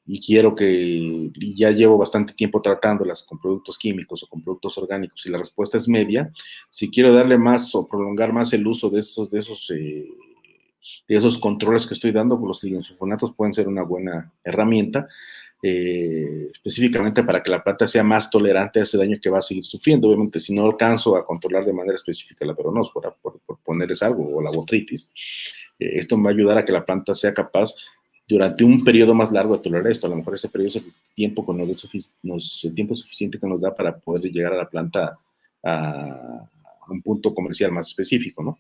y quiero y ya llevo bastante tiempo tratándolas con productos químicos o con productos orgánicos, y la respuesta es media, si quiero darle más o prolongar más el uso de esos controles que estoy dando, pues los ligosulfonatos pueden ser una buena herramienta, específicamente para que la planta sea más tolerante a ese daño que va a seguir sufriendo. Obviamente, si no alcanzo a controlar de manera específica la peronóspora, por ponerles algo, o la botritis, esto me va a ayudar a que la planta sea capaz durante un periodo más largo de tolerar esto. A lo mejor ese periodo es el tiempo, el tiempo suficiente que nos da para poder llegar a la planta a un punto comercial más específico, ¿no?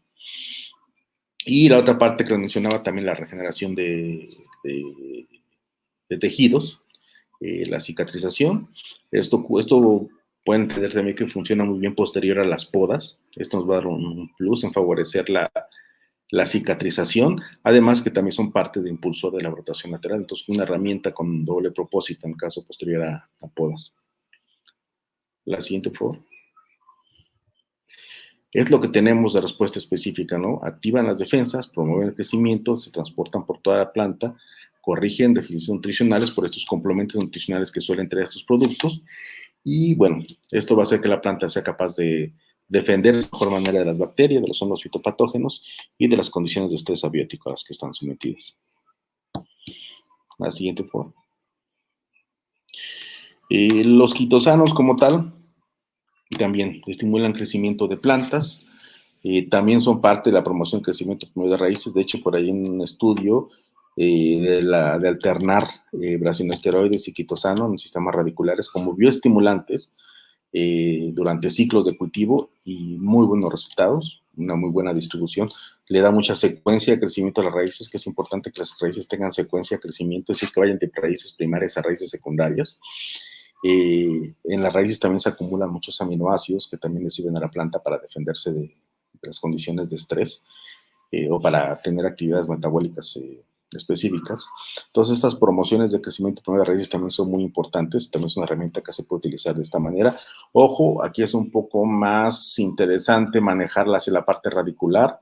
Y la otra parte que les mencionaba también, la regeneración de tejidos, la cicatrización. Esto pueden entender también que funciona muy bien posterior a las podas. Esto nos va a dar un plus en favorecer la cicatrización, además que también son parte de impulsor de la brotación lateral. Entonces, una herramienta con doble propósito en caso posterior a podas. La siguiente, por favor. Es lo que tenemos de respuesta específica, ¿no? Activan las defensas, promueven el crecimiento, se transportan por toda la planta, corrigen deficiencias nutricionales por estos complementos nutricionales que suelen traer estos productos, y bueno, esto va a hacer que la planta sea capaz de defender de mejor manera de las bacterias, de los hongos fitopatógenos y de las condiciones de estrés abiótico a las que están sometidas. La siguiente, por favor. Los quitosanos como tal también estimulan crecimiento de plantas, también son parte de la promoción del crecimiento de raíces. De hecho, por ahí en un estudio de alternar brasinoesteroides y quitosano en sistemas radiculares como bioestimulantes durante ciclos de cultivo, y muy buenos resultados, una muy buena distribución. Le da mucha secuencia de crecimiento a las raíces, que es importante que las raíces tengan secuencia de crecimiento, es decir, que vayan de raíces primarias a raíces secundarias. En las raíces también se acumulan muchos aminoácidos que también le sirven a la planta para defenderse de las condiciones de estrés o para tener actividades metabólicas específicas. Entonces, estas promociones de crecimiento de raíces también son muy importantes, también es una herramienta que se puede utilizar de esta manera. Ojo, aquí es un poco más interesante manejarla hacia la parte radicular.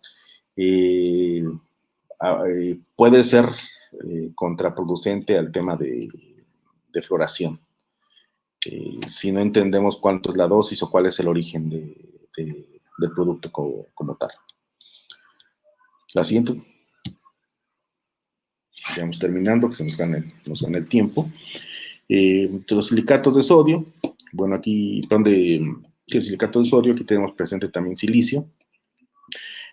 Puede ser contraproducente al tema de floración. Si no entendemos cuánto es la dosis o cuál es el origen del producto como tal. La siguiente. Ya vamos terminando, que se nos gana el tiempo. Los silicatos de sodio. Bueno, aquí, el silicato de sodio, aquí tenemos presente también silicio,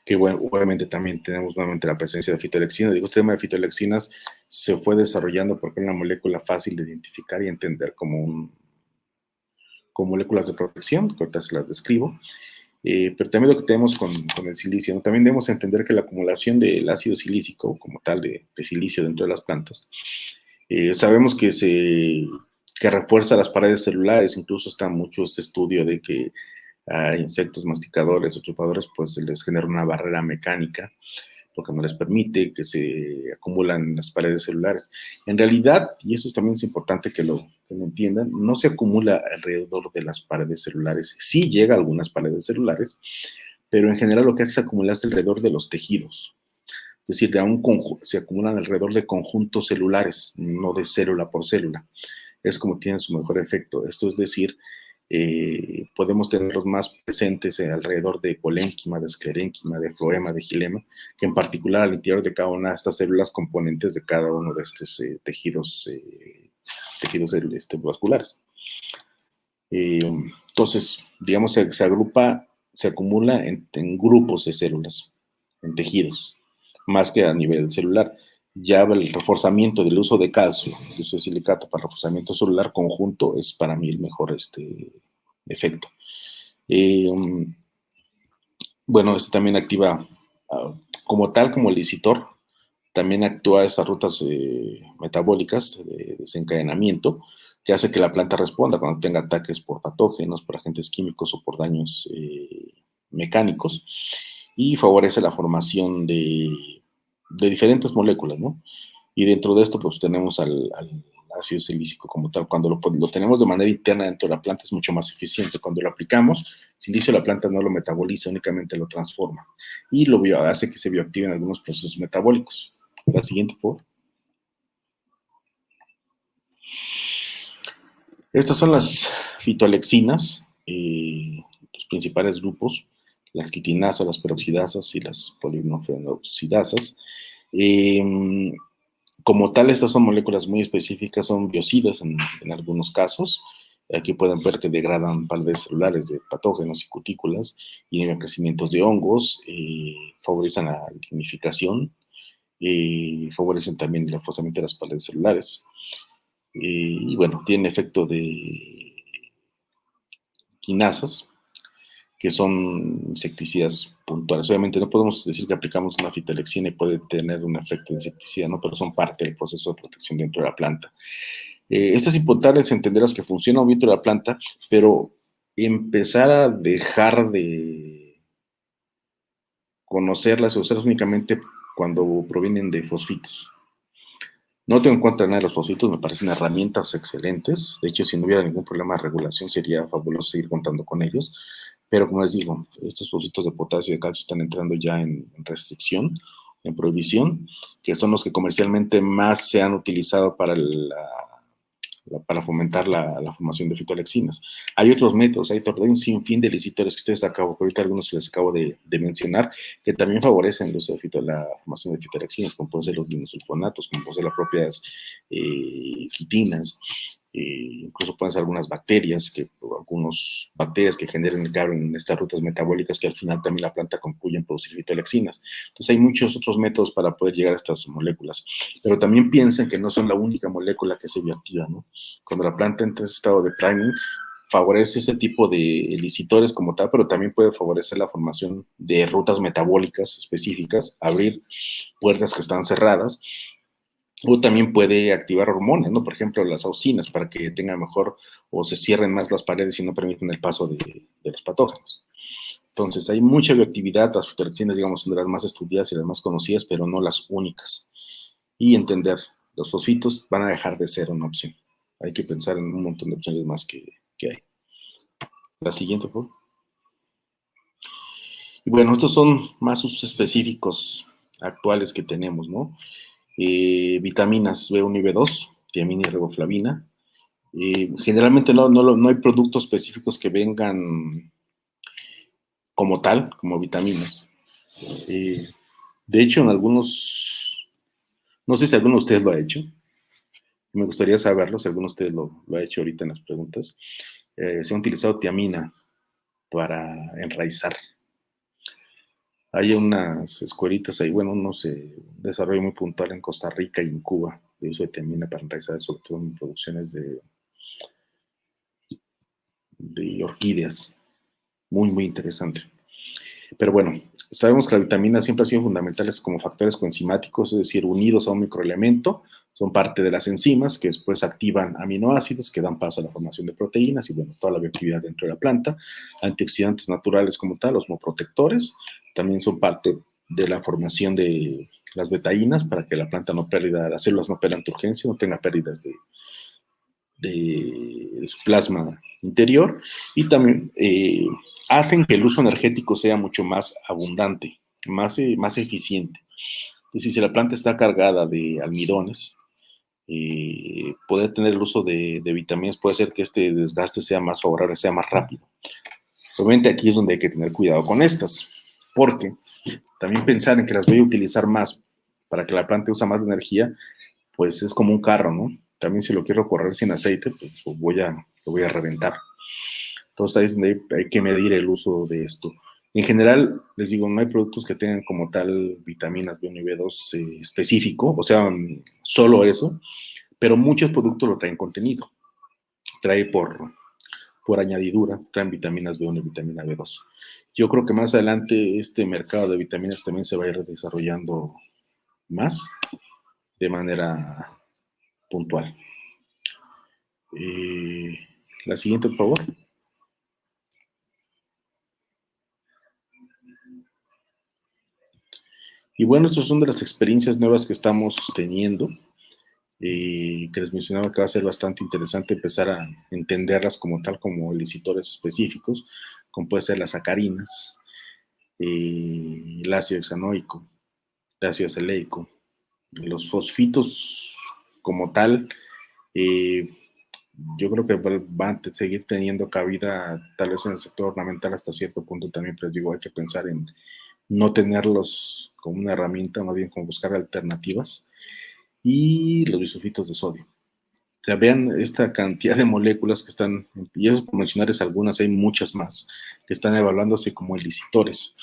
que bueno, obviamente también tenemos nuevamente la presencia de fitolexinas. Digo, este tema de fitolexinas se fue desarrollando porque es una molécula fácil de identificar y entender como moléculas de protección, que ahorita se las describo. Pero también lo que tenemos con el silicio, ¿no? También debemos entender que la acumulación del ácido silícico, como tal de silicio dentro de las plantas, sabemos que refuerza las paredes celulares. Incluso está mucho este estudio de que a insectos masticadores o chupadores pues se les genera una barrera mecánica, lo que no les permite que se acumulan en las paredes celulares. En realidad, y eso también es importante que lo entiendan, no se acumula alrededor de las paredes celulares. Sí llega a algunas paredes celulares, pero en general lo que hace es acumularse alrededor de los tejidos. Es decir, se acumulan alrededor de conjuntos celulares, no de célula por célula. Es como tienen su mejor efecto. Esto es decir, podemos tenerlos más presentes alrededor de colénquima, de esclerénquima, de floema, de xilema, que en particular al interior de cada una de estas células componentes de cada uno de estos tejidos vasculares. Entonces, digamos, se agrupa, se acumula en grupos de células, en tejidos, más que a nivel celular. Ya el reforzamiento del uso de calcio, el uso de silicato para reforzamiento celular conjunto es para mí el mejor efecto. Bueno, este también activa, como tal, como el licitor, también actúa esas rutas metabólicas de desencadenamiento, que hace que la planta responda cuando tenga ataques por patógenos, por agentes químicos o por daños mecánicos, y favorece la formación de diferentes moléculas, ¿no? Y dentro de esto, pues tenemos al ácido silícico como tal. Cuando lo tenemos de manera interna dentro de la planta es mucho más eficiente. Cuando lo aplicamos, silicio la planta no lo metaboliza, únicamente lo transforma. Y hace que se bioactiven algunos procesos metabólicos. La siguiente, por favor. Estas son las fitoalexinas, los principales grupos, las quitinasas, las peroxidasas y las polinofenoxidasas. Como tal, estas son moléculas muy específicas, son biocidas en algunos casos. Aquí pueden ver que degradan paredes celulares de patógenos y cutículas, inhiben crecimientos de hongos, favorecen la lignificación, favorecen también el reforzamiento de las paredes celulares. Y bueno, tienen efecto de quinasas, que son insecticidas puntuales. Obviamente no podemos decir que aplicamos una fitoalexina y puede tener un efecto de insecticida, ¿no? Pero son parte del proceso de protección dentro de la planta. Estas importantes entenderás que funcionan dentro de la planta, pero empezar a dejar de conocerlas o usarlas únicamente cuando provienen de fosfitos. No tengo en cuenta nada de los fosfitos, me parecen herramientas excelentes. De hecho, si no hubiera ningún problema de regulación, sería fabuloso seguir contando con ellos. Pero como les digo, estos fosfitos de potasio y de calcio están entrando ya en restricción, en prohibición, que son los que comercialmente más se han utilizado para fomentar la formación de fitoalexinas. Hay otros métodos, hay un sinfín de licitores que ustedes ahorita algunos les acabo de mencionar, que también favorecen la formación de fitoalexinas, como pueden ser los dienosulfonatos, como pueden ser las propias quitinas, incluso pueden ser algunas bacterias que abren estas rutas metabólicas que al final también la planta concluye en producir fitoalexinas. Entonces hay muchos otros métodos para poder llegar a estas moléculas, pero también piensen que no son la única molécula que se bioactiva, ¿no? Cuando la planta entra en ese estado de priming, favorece ese tipo de licitores como tal, pero también puede favorecer la formación de rutas metabólicas específicas, abrir puertas que están cerradas, o también puede activar hormonas, ¿no? Por ejemplo, las auxinas, para que tengan mejor o se cierren más las paredes y no permiten el paso de los patógenos. Entonces, hay mucha bioactividad. Las fitoalexinas, digamos, son de las más estudiadas y las más conocidas, pero no las únicas. Y entender, los fosfitos van a dejar de ser una opción. Hay que pensar en un montón de opciones más que hay. La siguiente, por favor. Y bueno, estos son más usos específicos actuales que tenemos, ¿no? Vitaminas B1 y B2, tiamina y riboflavina. Generalmente no hay productos específicos que vengan como tal, como vitaminas. De hecho, en algunos, no sé si alguno de ustedes lo ha hecho, me gustaría saberlo, si alguno de ustedes lo ha hecho ahorita en las preguntas. Se ha utilizado tiamina para enraizar. Hay unas escuelitas ahí, bueno, no sé, un desarrollo muy puntual en Costa Rica y en Cuba de uso de tiamina para enraizar, sobre todo en producciones de orquídeas. Muy, muy interesante. Pero bueno, sabemos que las vitaminas siempre han sido fundamentales como factores coenzimáticos, es decir, unidos a un microelemento, son parte de las enzimas que después activan aminoácidos que dan paso a la formación de proteínas y bueno, toda la bioactividad dentro de la planta. Antioxidantes naturales como tal, osmoprotectores, también son parte de la formación de las betaínas para que la planta las células no pierdan turgencia, no tenga pérdidas de su plasma interior y también hacen que el uso energético sea mucho más abundante, más eficiente. Es decir, si la planta está cargada de almidones, poder tener el uso de vitaminas puede hacer que este desgaste sea más favorable, sea más rápido. Obviamente aquí es donde hay que tener cuidado con estas, porque también pensar en que las voy a utilizar más para que la planta use más de energía, pues es como un carro, ¿no? También si lo quiero correr sin aceite, pues lo voy a reventar. Entonces ahí es donde hay que medir el uso de esto. En general, les digo, no hay productos que tengan como tal vitaminas B1 y B2 específico, o sea, solo eso, pero muchos productos lo traen contenido. Trae por añadidura, traen vitaminas B1 y vitamina B2. Yo creo que más adelante este mercado de vitaminas también se va a ir desarrollando más de manera puntual. La siguiente, por favor. Y bueno, estas son de las experiencias nuevas que estamos teniendo, que les mencionaba que va a ser bastante interesante empezar a entenderlas como tal, como elicitores específicos, como puede ser las sacarinas, el ácido hexanoico, el ácido acelaico, los fosfitos como tal. Yo creo que van a seguir teniendo cabida tal vez en el sector ornamental hasta cierto punto también, pero digo, hay que pensar en no tenerlos como una herramienta, más bien como buscar alternativas. Y los bisulfitos de sodio. O sea, vean esta cantidad de moléculas que están, y eso por mencionarles algunas, hay muchas más, que están evaluándose como elicitores.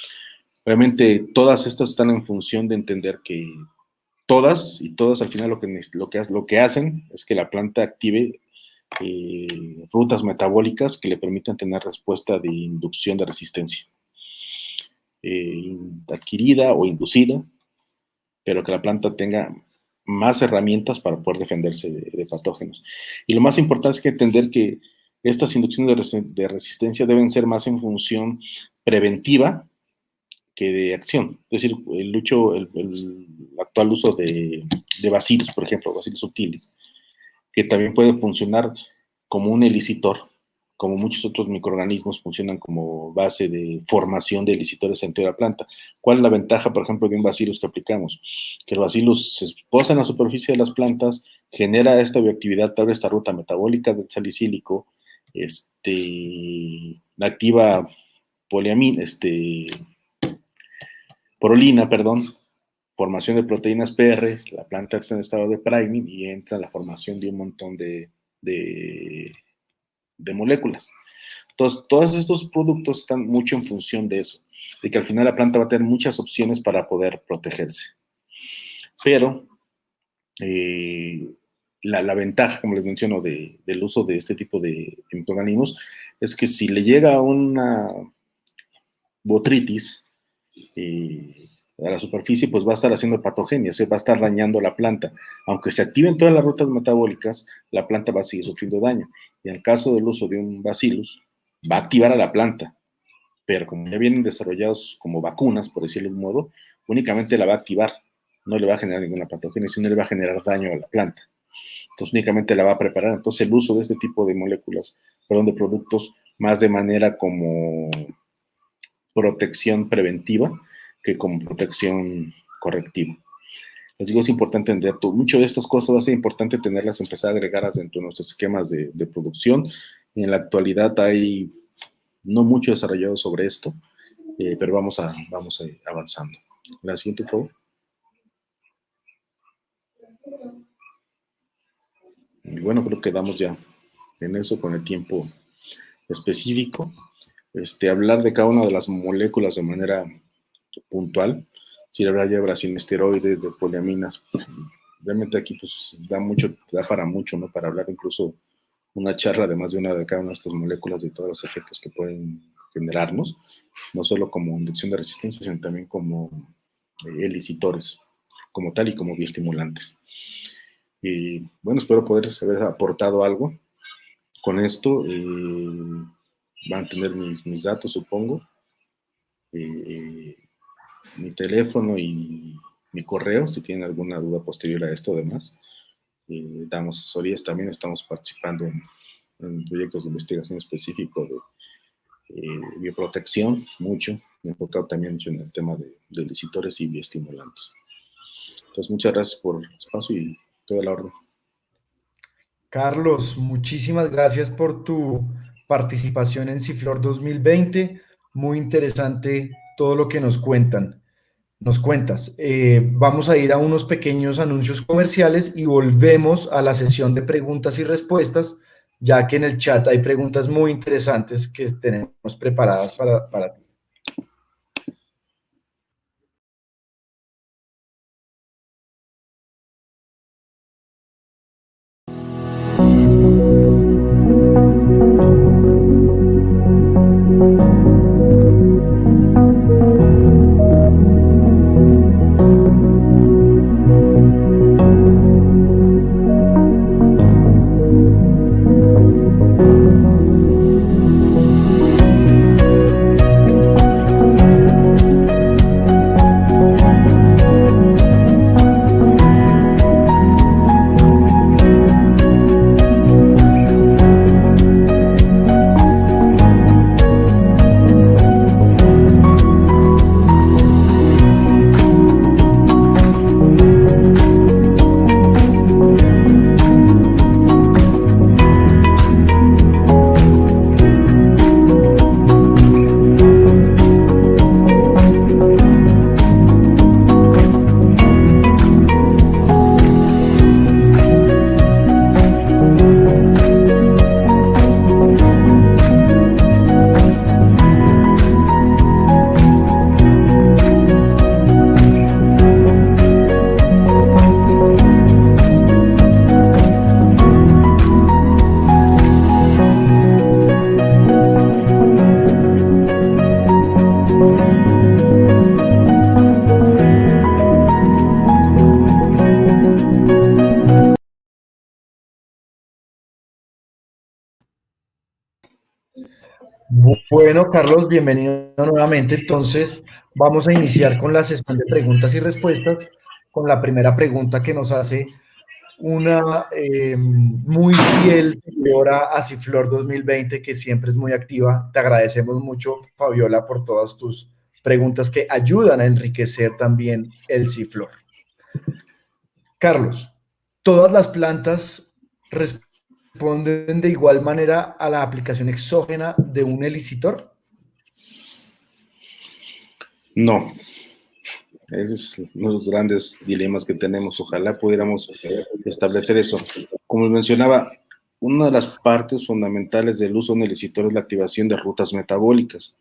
Obviamente, todas estas están en función de entender que todas al final lo que hacen es que la planta active rutas metabólicas que le permitan tener respuesta de inducción de resistencia. Adquirida o inducida, pero que la planta tenga más herramientas para poder defenderse de patógenos. Y lo más importante es que entender que estas inducciones de resistencia deben ser más en función preventiva que de acción. Es decir, el actual uso de bacilos, por ejemplo, bacilos subtiles, que también puede funcionar como un elicitor, como muchos otros microorganismos funcionan como base de formación de elicitores en toda la planta. ¿Cuál es la ventaja, por ejemplo, de un bacillus que aplicamos? Que el bacillus se posa en la superficie de las plantas, genera esta bioactividad, tal vez esta ruta metabólica del salicílico, activa porolina, formación de proteínas PR, la planta está en estado de priming y entra la formación de un montón de moléculas. Entonces, todos estos productos están mucho en función de eso, de que al final la planta va a tener muchas opciones para poder protegerse. Pero la ventaja, como les menciono, del uso de este tipo de microorganismos es que si le llega una botritis a la superficie, pues va a estar haciendo patogenia, va a estar dañando la planta. Aunque se activen todas las rutas metabólicas, la planta va a seguir sufriendo daño. Y en el caso del uso de un bacillus, va a activar a la planta, pero como ya vienen desarrollados como vacunas, por decirlo de un modo, únicamente la va a activar, no le va a generar ninguna patogenia, sino le va a generar daño a la planta. Entonces únicamente la va a preparar. Entonces el uso de este tipo de moléculas, de productos, más de manera como protección preventiva que como protección correctiva. Les digo, es importante entender todo. Mucho de estas cosas va a ser importante tenerlas, empezar a agregarlas dentro de nuestros esquemas de producción. En la actualidad hay no mucho desarrollado sobre esto, pero vamos avanzando. La siguiente, por favor. Y bueno, creo que quedamos ya en eso con el tiempo específico. Hablar de cada una de las moléculas de manera puntual. Si hablar de brasilesteroides, de poliaminas, realmente aquí pues da para mucho, ¿no? Para hablar incluso una charla de más de una de cada una de estas moléculas, de todos los efectos que pueden generarnos, no solo como inducción de resistencia, sino también como elicitores, como tal y como bioestimulantes. Y bueno, espero poder haber aportado algo con esto. Van a tener mis datos, supongo. Mi teléfono y mi correo, si tienen alguna duda posterior a esto, además. Damos asesorías, también estamos participando en proyectos de investigación específico de bioprotección, mucho, enfocado también mucho en el tema de elicitores y bioestimulantes. Entonces, muchas gracias por el espacio y toda la orden. Carlos, muchísimas gracias por tu participación en Ciflor 2020. Muy interesante todo lo que nos cuentas. Vamos a ir a unos pequeños anuncios comerciales y volvemos a la sesión de preguntas y respuestas, ya que en el chat hay preguntas muy interesantes que tenemos preparadas para ti. Bueno, Carlos, bienvenido nuevamente. Entonces, vamos a iniciar con la sesión de preguntas y respuestas, con la primera pregunta que nos hace una muy fiel seguidora a Ciflor 2020, que siempre es muy activa. Te agradecemos mucho, Fabiola, por todas tus preguntas que ayudan a enriquecer también el Ciflor. Carlos, ¿todas las plantas responden de igual manera a la aplicación exógena de un elicitor? No, ese es uno de los grandes dilemas que tenemos. Ojalá pudiéramos establecer eso. Como mencionaba, una de las partes fundamentales del uso de un elicitor es la activación de rutas metabólicas.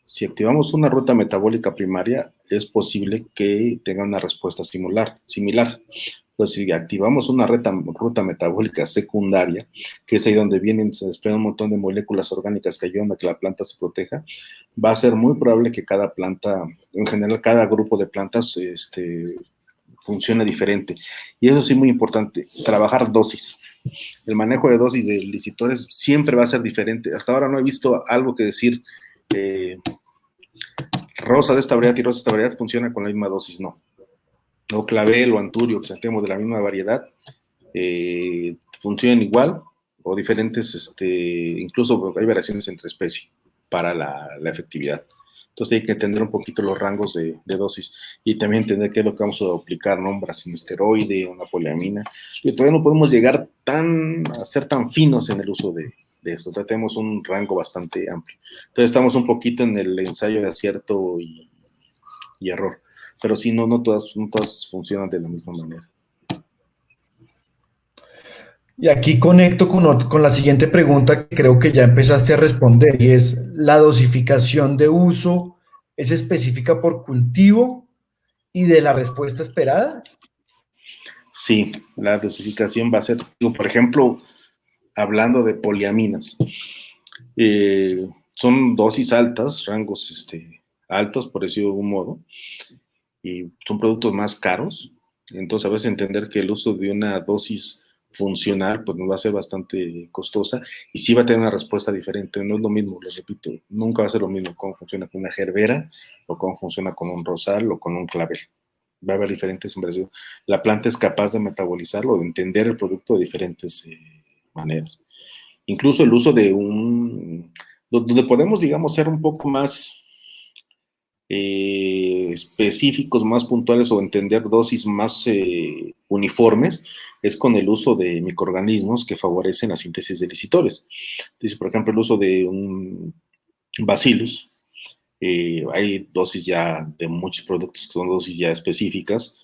Si activamos una ruta metabólica primaria, es posible que tenga una respuesta similar. Pues si activamos una ruta metabólica secundaria, que es ahí donde se desprenden un montón de moléculas orgánicas que ayudan a que la planta se proteja, va a ser muy probable que cada planta, en general cada grupo de plantas, funcione diferente. Y eso sí, muy importante, trabajar dosis. El manejo de dosis de licitores siempre va a ser diferente. Hasta ahora no he visto algo que decir, rosa de esta variedad y rosa de esta variedad funciona con la misma dosis, no. O clavel o anturio, que sentemos de la misma variedad, funcionan igual o diferentes, incluso hay variaciones entre especies para la efectividad. Entonces hay que entender un poquito los rangos de dosis y también entender qué es lo que vamos a aplicar, ¿no? Un brasinoesteroide, una poliamina. Y todavía no podemos llegar a ser tan finos en el uso de esto. Tratemos un rango bastante amplio. Entonces estamos un poquito en el ensayo de acierto y error. Pero sí, no todas funcionan de la misma manera. Y aquí conecto con la siguiente pregunta que creo que ya empezaste a responder, y es: ¿la dosificación de uso es específica por cultivo y de la respuesta esperada? Sí, la dosificación va a ser, por ejemplo, hablando de poliaminas, son dosis altas, rangos altos, por decirlo de algún modo, y son productos más caros. Entonces, a veces entender que el uso de una dosis funcional, pues nos va a ser bastante costosa y sí va a tener una respuesta diferente. No es lo mismo, les repito, nunca va a ser lo mismo cómo funciona con una gerbera o cómo funciona con un rosal o con un clavel. Va a haber diferentes inversiones. La planta es capaz de metabolizarlo, de entender el producto de diferentes maneras. Incluso el uso de donde podemos, digamos, ser un poco más específicos, más puntuales o entender dosis más uniformes es con el uso de microorganismos que favorecen la síntesis de licitores. Entonces, por ejemplo, el uso de un bacillus, hay dosis ya de muchos productos que son dosis ya específicas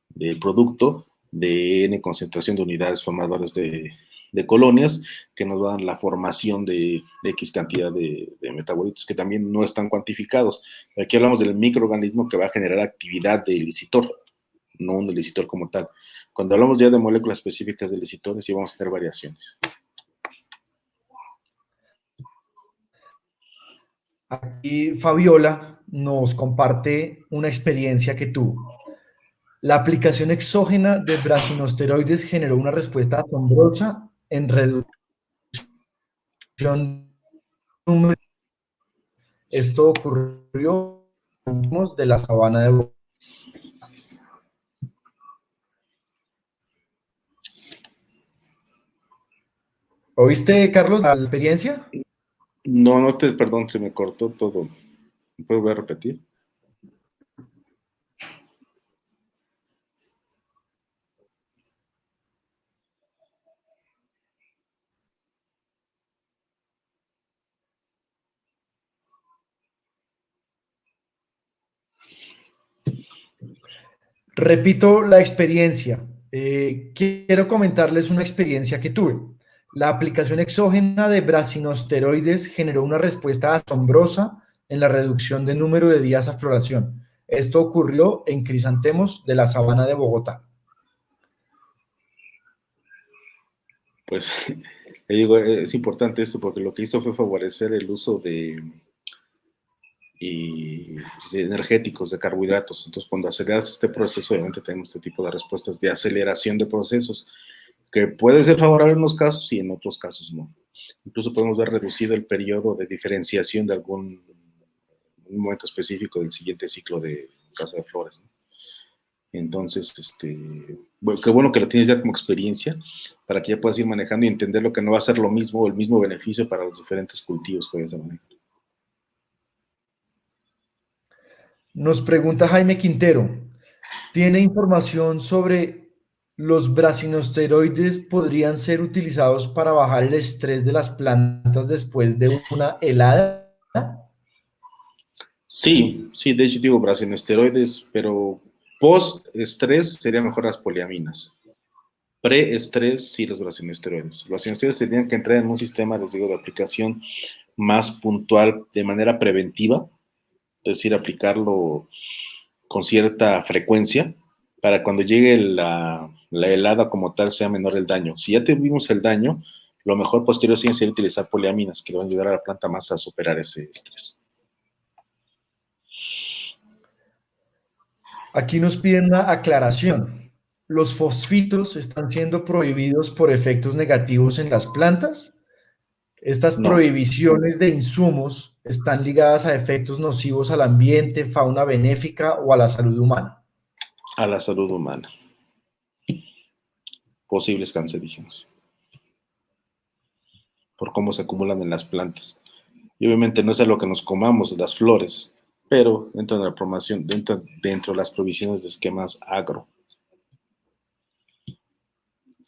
del producto, de N concentración de unidades formadoras de colonias, que nos dan la formación de X cantidad de metabolitos que también no están cuantificados. Aquí hablamos del microorganismo que va a generar actividad del licitor, no un licitor como tal. Cuando hablamos ya de moléculas específicas de licitores, sí vamos a tener variaciones. Aquí Fabiola nos comparte una experiencia que tuvo. La aplicación exógena de brasinosteroides generó una respuesta asombrosa en reducción número. Esto ocurrió de la sabana de Bogotá. ¿Oíste, Carlos, la experiencia? No, perdón, se me cortó todo. ¿Me puedo volver a repetir? Repito la experiencia. Quiero comentarles una experiencia que tuve. La aplicación exógena de brasinosteroides generó una respuesta asombrosa en la reducción del número de días a floración. Esto ocurrió en crisantemos de la sabana de Bogotá. Pues, le digo, es importante esto porque lo que hizo fue favorecer el uso de energéticos, de carbohidratos. Entonces, cuando aceleras este proceso, obviamente tenemos este tipo de respuestas de aceleración de procesos, que puede ser favorable en unos casos y en otros casos no. Incluso podemos ver reducido el periodo de diferenciación de algún un momento específico del siguiente ciclo de caso de flores, ¿no? Entonces, bueno, qué bueno que lo tienes ya como experiencia para que ya puedas ir manejando y entender lo que no va a ser lo mismo o el mismo beneficio para los diferentes cultivos que vayas a manejar. Nos pregunta Jaime Quintero, ¿tiene información sobre los brasinosteroides podrían ser utilizados para bajar el estrés de las plantas después de una helada? Sí, de hecho digo brasinoesteroides, pero post-estrés serían mejor las poliaminas. Pre-estrés, sí, los brasinoesteroides. Los brasinoesteroides tendrían que entrar en un sistema, les digo, de aplicación más puntual de manera preventiva, es decir, aplicarlo con cierta frecuencia para cuando llegue la helada como tal sea menor el daño. Si ya tuvimos el daño, lo mejor posterior sería utilizar poliaminas, que le van a ayudar a la planta más a superar ese estrés. Aquí nos piden una aclaración. ¿Los fosfitos están siendo prohibidos por efectos negativos en las plantas? Estas No, prohibiciones de insumos están ligadas a efectos nocivos al ambiente, fauna benéfica o a la salud humana. a la salud humana. Posibles cancerígenos por cómo se acumulan en las plantas. Y obviamente no es a lo que nos comamos las flores, pero dentro de la promoción, dentro de las provisiones de esquemas agro.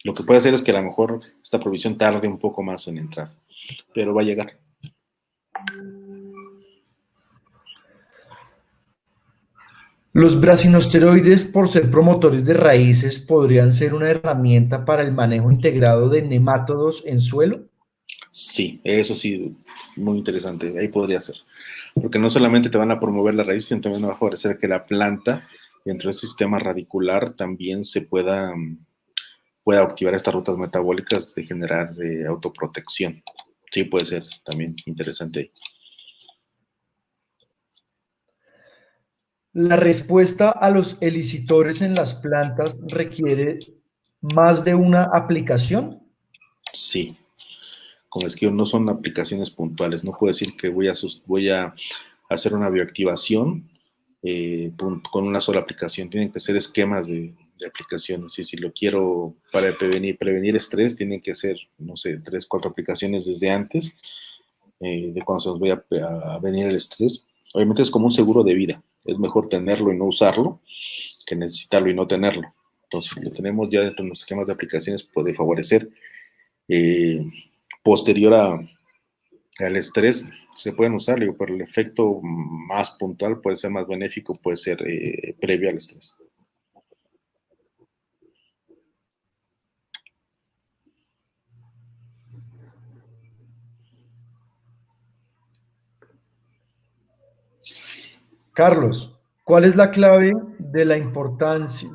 Lo que puede hacer es que a lo mejor esta provisión tarde un poco más en entrar, pero va a llegar. Los brasinosteroides, por ser promotores de raíces, podrían ser una herramienta para el manejo integrado de nemátodos en suelo. Sí, eso sí, muy interesante, ahí podría ser. Porque no solamente te van a promover la raíz, sino también va a favorecer que la planta, dentro del sistema radicular, también se pueda activar estas rutas metabólicas de generar autoprotección. Sí, puede ser también interesante. La respuesta a los elicitores en las plantas requiere más de una aplicación. Sí, como les digo, no son aplicaciones puntuales. No puedo decir que voy a hacer una bioactivación con una sola aplicación. Tienen que ser esquemas de aplicaciones. Y si lo quiero para prevenir estrés, tienen que ser, no sé, 3, 4 aplicaciones desde antes de cuando se nos vaya a venir el estrés. Obviamente es como un seguro de vida. Es mejor tenerlo y no usarlo que necesitarlo y no tenerlo. Entonces, lo tenemos ya dentro de nuestros esquemas de aplicaciones, puede favorecer. Posterior al estrés, se pueden usar, digo, pero el efecto más puntual puede ser más benéfico, puede ser previo al estrés. Carlos, ¿cuál es la clave de la importancia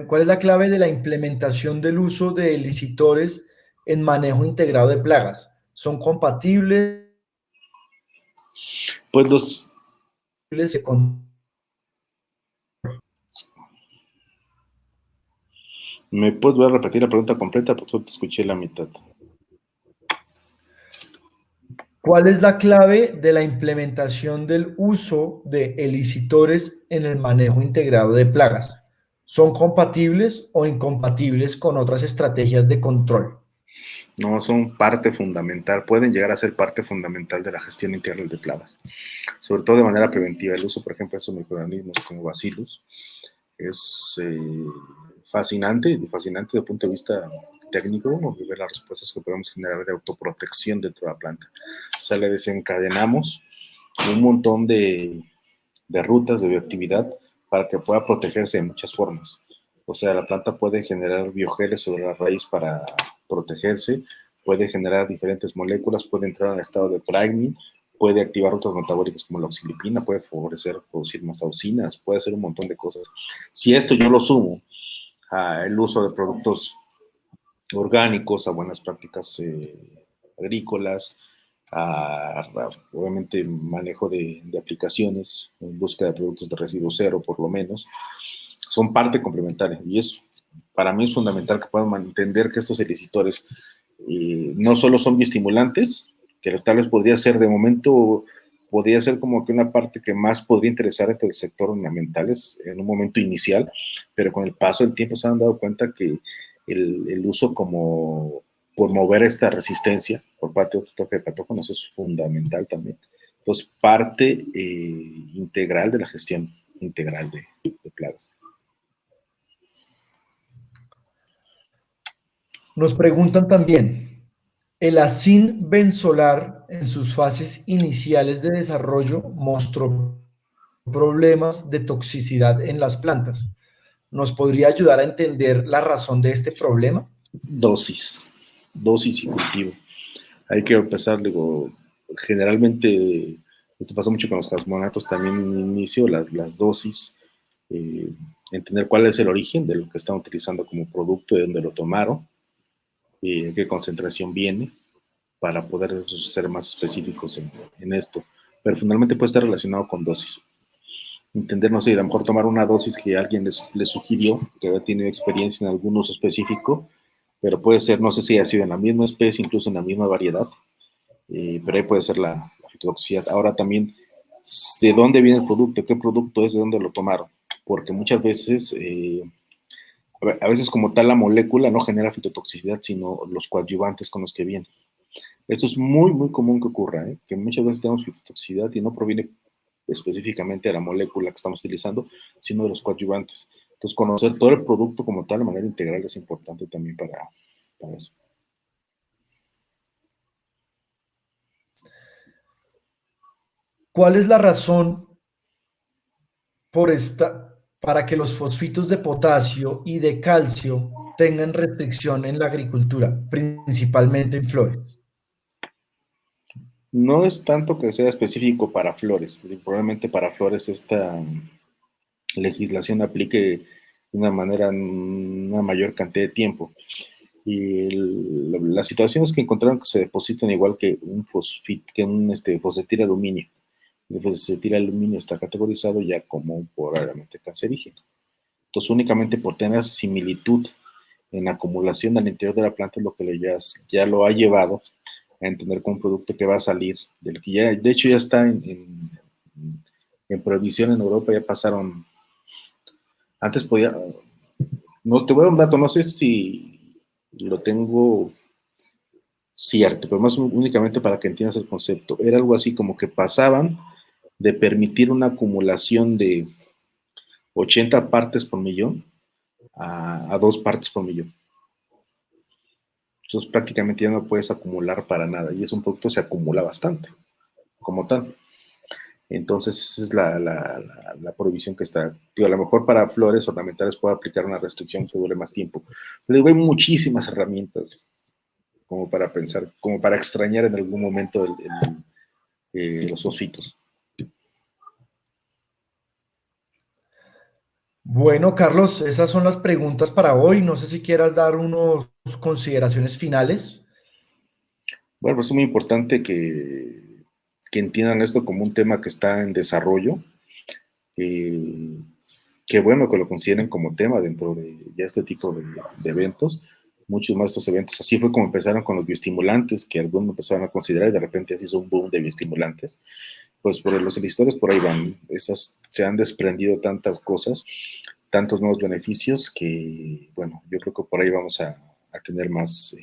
cuál es la clave de la implementación del uso de elicitores en manejo integrado de plagas? ¿Son compatibles Pues los, con ¿me puedes volver a repetir la pregunta completa? Porque solo te escuché la mitad. ¿Cuál es la clave de la implementación del uso de elicitores en el manejo integrado de plagas? ¿Son compatibles o incompatibles con otras estrategias de control? No, son parte fundamental, pueden llegar a ser parte fundamental de la gestión integral de plagas, sobre todo de manera preventiva. El uso, por ejemplo, de estos microorganismos como Bacillus es fascinante desde el punto de vista técnico, ver las respuestas que podemos generar de autoprotección dentro de la planta. O sea, le desencadenamos un montón de rutas de bioactividad para que pueda protegerse de muchas formas. O sea, la planta puede generar biogeles sobre la raíz para protegerse, puede generar diferentes moléculas, puede entrar en estado de priming, puede activar rutas metabólicas como la oxilipina, puede favorecer producir más auxinas, puede hacer un montón de cosas. Si esto yo lo sumo al uso de productos orgánicos, a buenas prácticas agrícolas, obviamente manejo de aplicaciones, en busca de productos de residuo cero por lo menos, son parte complementaria y es, para mí es fundamental que puedan entender que estos elicitores no solo son bioestimulantes, que tal vez podría ser de momento, podría ser como que una parte que más podría interesar dentro del sector ornamentales en un momento inicial, pero con el paso del tiempo se han dado cuenta que el uso como por mover esta resistencia por parte de otro toque de patógenos es fundamental también. Entonces, parte integral de la gestión integral de plagas. Nos preguntan también, ¿el azin benzolar en sus fases iniciales de desarrollo mostró problemas de toxicidad en las plantas? ¿Nos podría ayudar a entender la razón de este problema? Dosis y cultivo. Hay que empezar, digo, generalmente, esto pasa mucho con los casmonatos también en inicio, las dosis, entender cuál es el origen de lo que están utilizando como producto, de dónde lo tomaron, qué concentración viene, para poder ser más específicos en esto. Pero fundamentalmente puede estar relacionado con dosis. Entender, no sé, a lo mejor tomar una dosis que alguien les sugirió, que había tenido experiencia en algún uso específico, pero puede ser, no sé si ha sido en la misma especie, incluso en la misma variedad, pero ahí puede ser la fitotoxicidad. Ahora también, ¿de dónde viene el producto? ¿Qué producto es? ¿De dónde lo tomaron? Porque muchas veces, a veces como tal la molécula no genera fitotoxicidad, sino los coadyuvantes con los que viene. Esto es muy, muy común que ocurra, que muchas veces tenemos fitotoxicidad y no proviene específicamente de la molécula que estamos utilizando, sino de los coadyuvantes. Entonces, conocer todo el producto como tal de manera integral es importante también para eso. ¿Cuál es la razón para que los fosfitos de potasio y de calcio tengan restricción en la agricultura, principalmente en flores? No es tanto que sea específico para flores, probablemente para flores esta legislación aplique de una manera, una mayor cantidad de tiempo. Y las situaciones que encontraron que se depositan igual que un fosfetil aluminio. El fosfetil aluminio está categorizado ya como probablemente cancerígeno. Entonces, únicamente por tener similitud en acumulación al interior de la planta es lo que ya lo ha llevado a entender como un producto que va a salir, del que ya, de hecho ya está en prohibición en Europa, ya pasaron, antes podía, no te voy a dar un dato, no sé si lo tengo cierto, pero más únicamente para que entiendas el concepto, era algo así como que pasaban de permitir una acumulación de 80 partes por millón a 2 partes por millón. Entonces prácticamente ya no puedes acumular para nada y es un producto que se acumula bastante como tal. Entonces esa es la prohibición que está. Digo, a lo mejor para flores ornamentales puedo aplicar una restricción que dure más tiempo. Pero digo, hay muchísimas herramientas como para pensar, como para extrañar en algún momento los fosfitos. Bueno, Carlos, esas son las preguntas para hoy. No sé si quieras dar unas consideraciones finales. Bueno, pues es muy importante que entiendan esto como un tema que está en desarrollo, que bueno que lo consideren como tema dentro de ya este tipo de eventos. Muchos más de estos eventos, así fue como empezaron con los bioestimulantes, que algunos empezaron a considerar y de repente así hizo un boom de bioestimulantes. Pues por los editores por ahí van, se han desprendido tantas cosas, tantos nuevos beneficios que, bueno, yo creo que por ahí vamos a tener más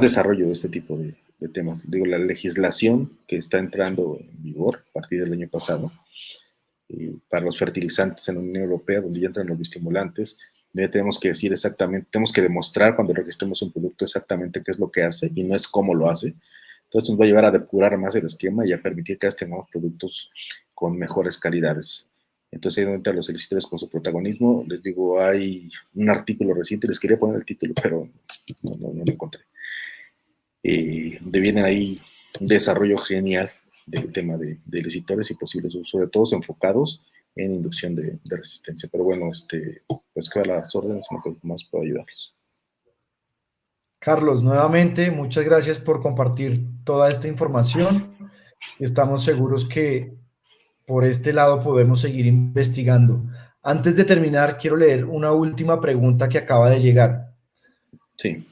desarrollo de este tipo de temas. Digo, la legislación que está entrando en vigor a partir del año pasado para los fertilizantes en la Unión Europea, donde ya entran los bioestimulantes, ya tenemos que decir exactamente, tenemos que demostrar cuando registremos un producto exactamente qué es lo que hace y no es cómo lo hace. Entonces nos va a llevar a depurar más el esquema y a permitir que tengamos productos con mejores calidades. Entonces ahí donde entran los solicitores con su protagonismo. Les digo, hay un artículo reciente, les quería poner el título, pero no lo encontré. Donde viene ahí un desarrollo genial del tema de licitores y posibles usos, sobre todo enfocados en inducción de resistencia. Pero bueno, pues quedan las órdenes en lo que más puedo ayudarles. Carlos, nuevamente, muchas gracias por compartir toda esta información. Estamos seguros que por este lado podemos seguir investigando. Antes de terminar, quiero leer una última pregunta que acaba de llegar. Sí.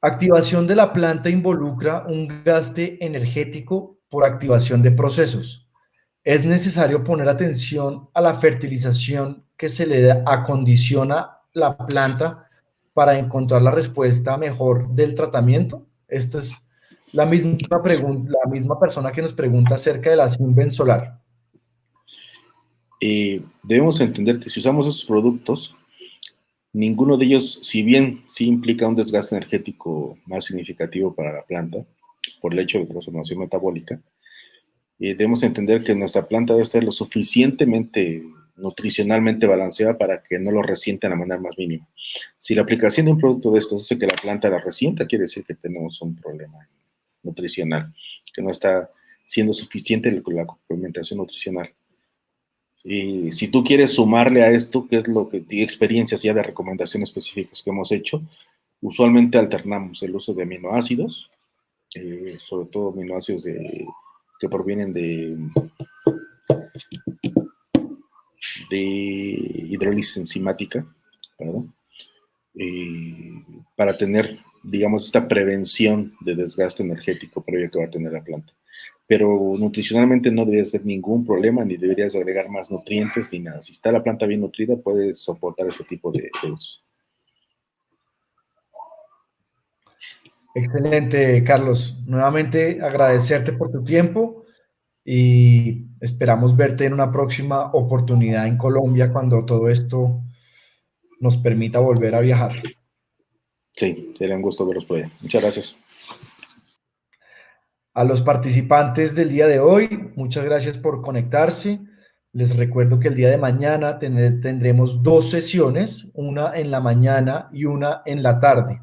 Activación de la planta involucra un gasto energético por activación de procesos. Es necesario poner atención a la fertilización que se le acondiciona la planta para encontrar la respuesta mejor del tratamiento. Esta es la misma pregunta, la misma persona que nos pregunta acerca de la Simben solar. Debemos entender que si usamos esos productos, ninguno de ellos, si bien sí implica un desgaste energético más significativo para la planta, por el hecho de transformación metabólica, debemos entender que nuestra planta debe estar lo suficientemente nutricionalmente balanceada para que no lo resienta de la manera más mínima. Si la aplicación de un producto de estos hace que la planta la resienta, quiere decir que tenemos un problema nutricional, que no está siendo suficiente la complementación nutricional. Y si tú quieres sumarle a esto, que es lo que experiencias ya de recomendaciones específicas que hemos hecho, usualmente alternamos el uso de aminoácidos, sobre todo aminoácidos que provienen de hidrólisis enzimática, perdón, para tener, digamos, esta prevención de desgaste energético previo que va a tener la planta. Pero nutricionalmente no debería ser ningún problema, ni deberías agregar más nutrientes ni nada. Si está la planta bien nutrida, puedes soportar este tipo de usos. Excelente, Carlos. Nuevamente agradecerte por tu tiempo y esperamos verte en una próxima oportunidad en Colombia cuando todo esto nos permita volver a viajar. Sí, sería un gusto verlos por allá. Muchas gracias. A los participantes del día de hoy, muchas gracias por conectarse. Les recuerdo que el día de mañana tendremos 2 sesiones, una en la mañana y una en la tarde.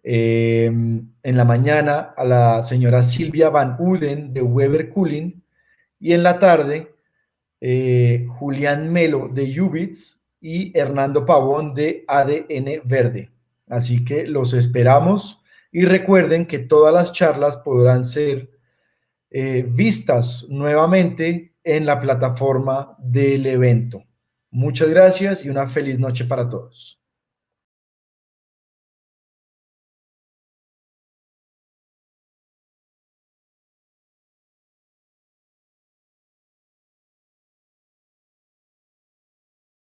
En la mañana a la señora Silvia Van Uden de Weber Cooling y en la tarde Julián Melo de Ubits y Hernando Pavón de ADN Verde. Así que los esperamos. Y recuerden que todas las charlas podrán ser vistas nuevamente en la plataforma del evento. Muchas gracias y una feliz noche para todos.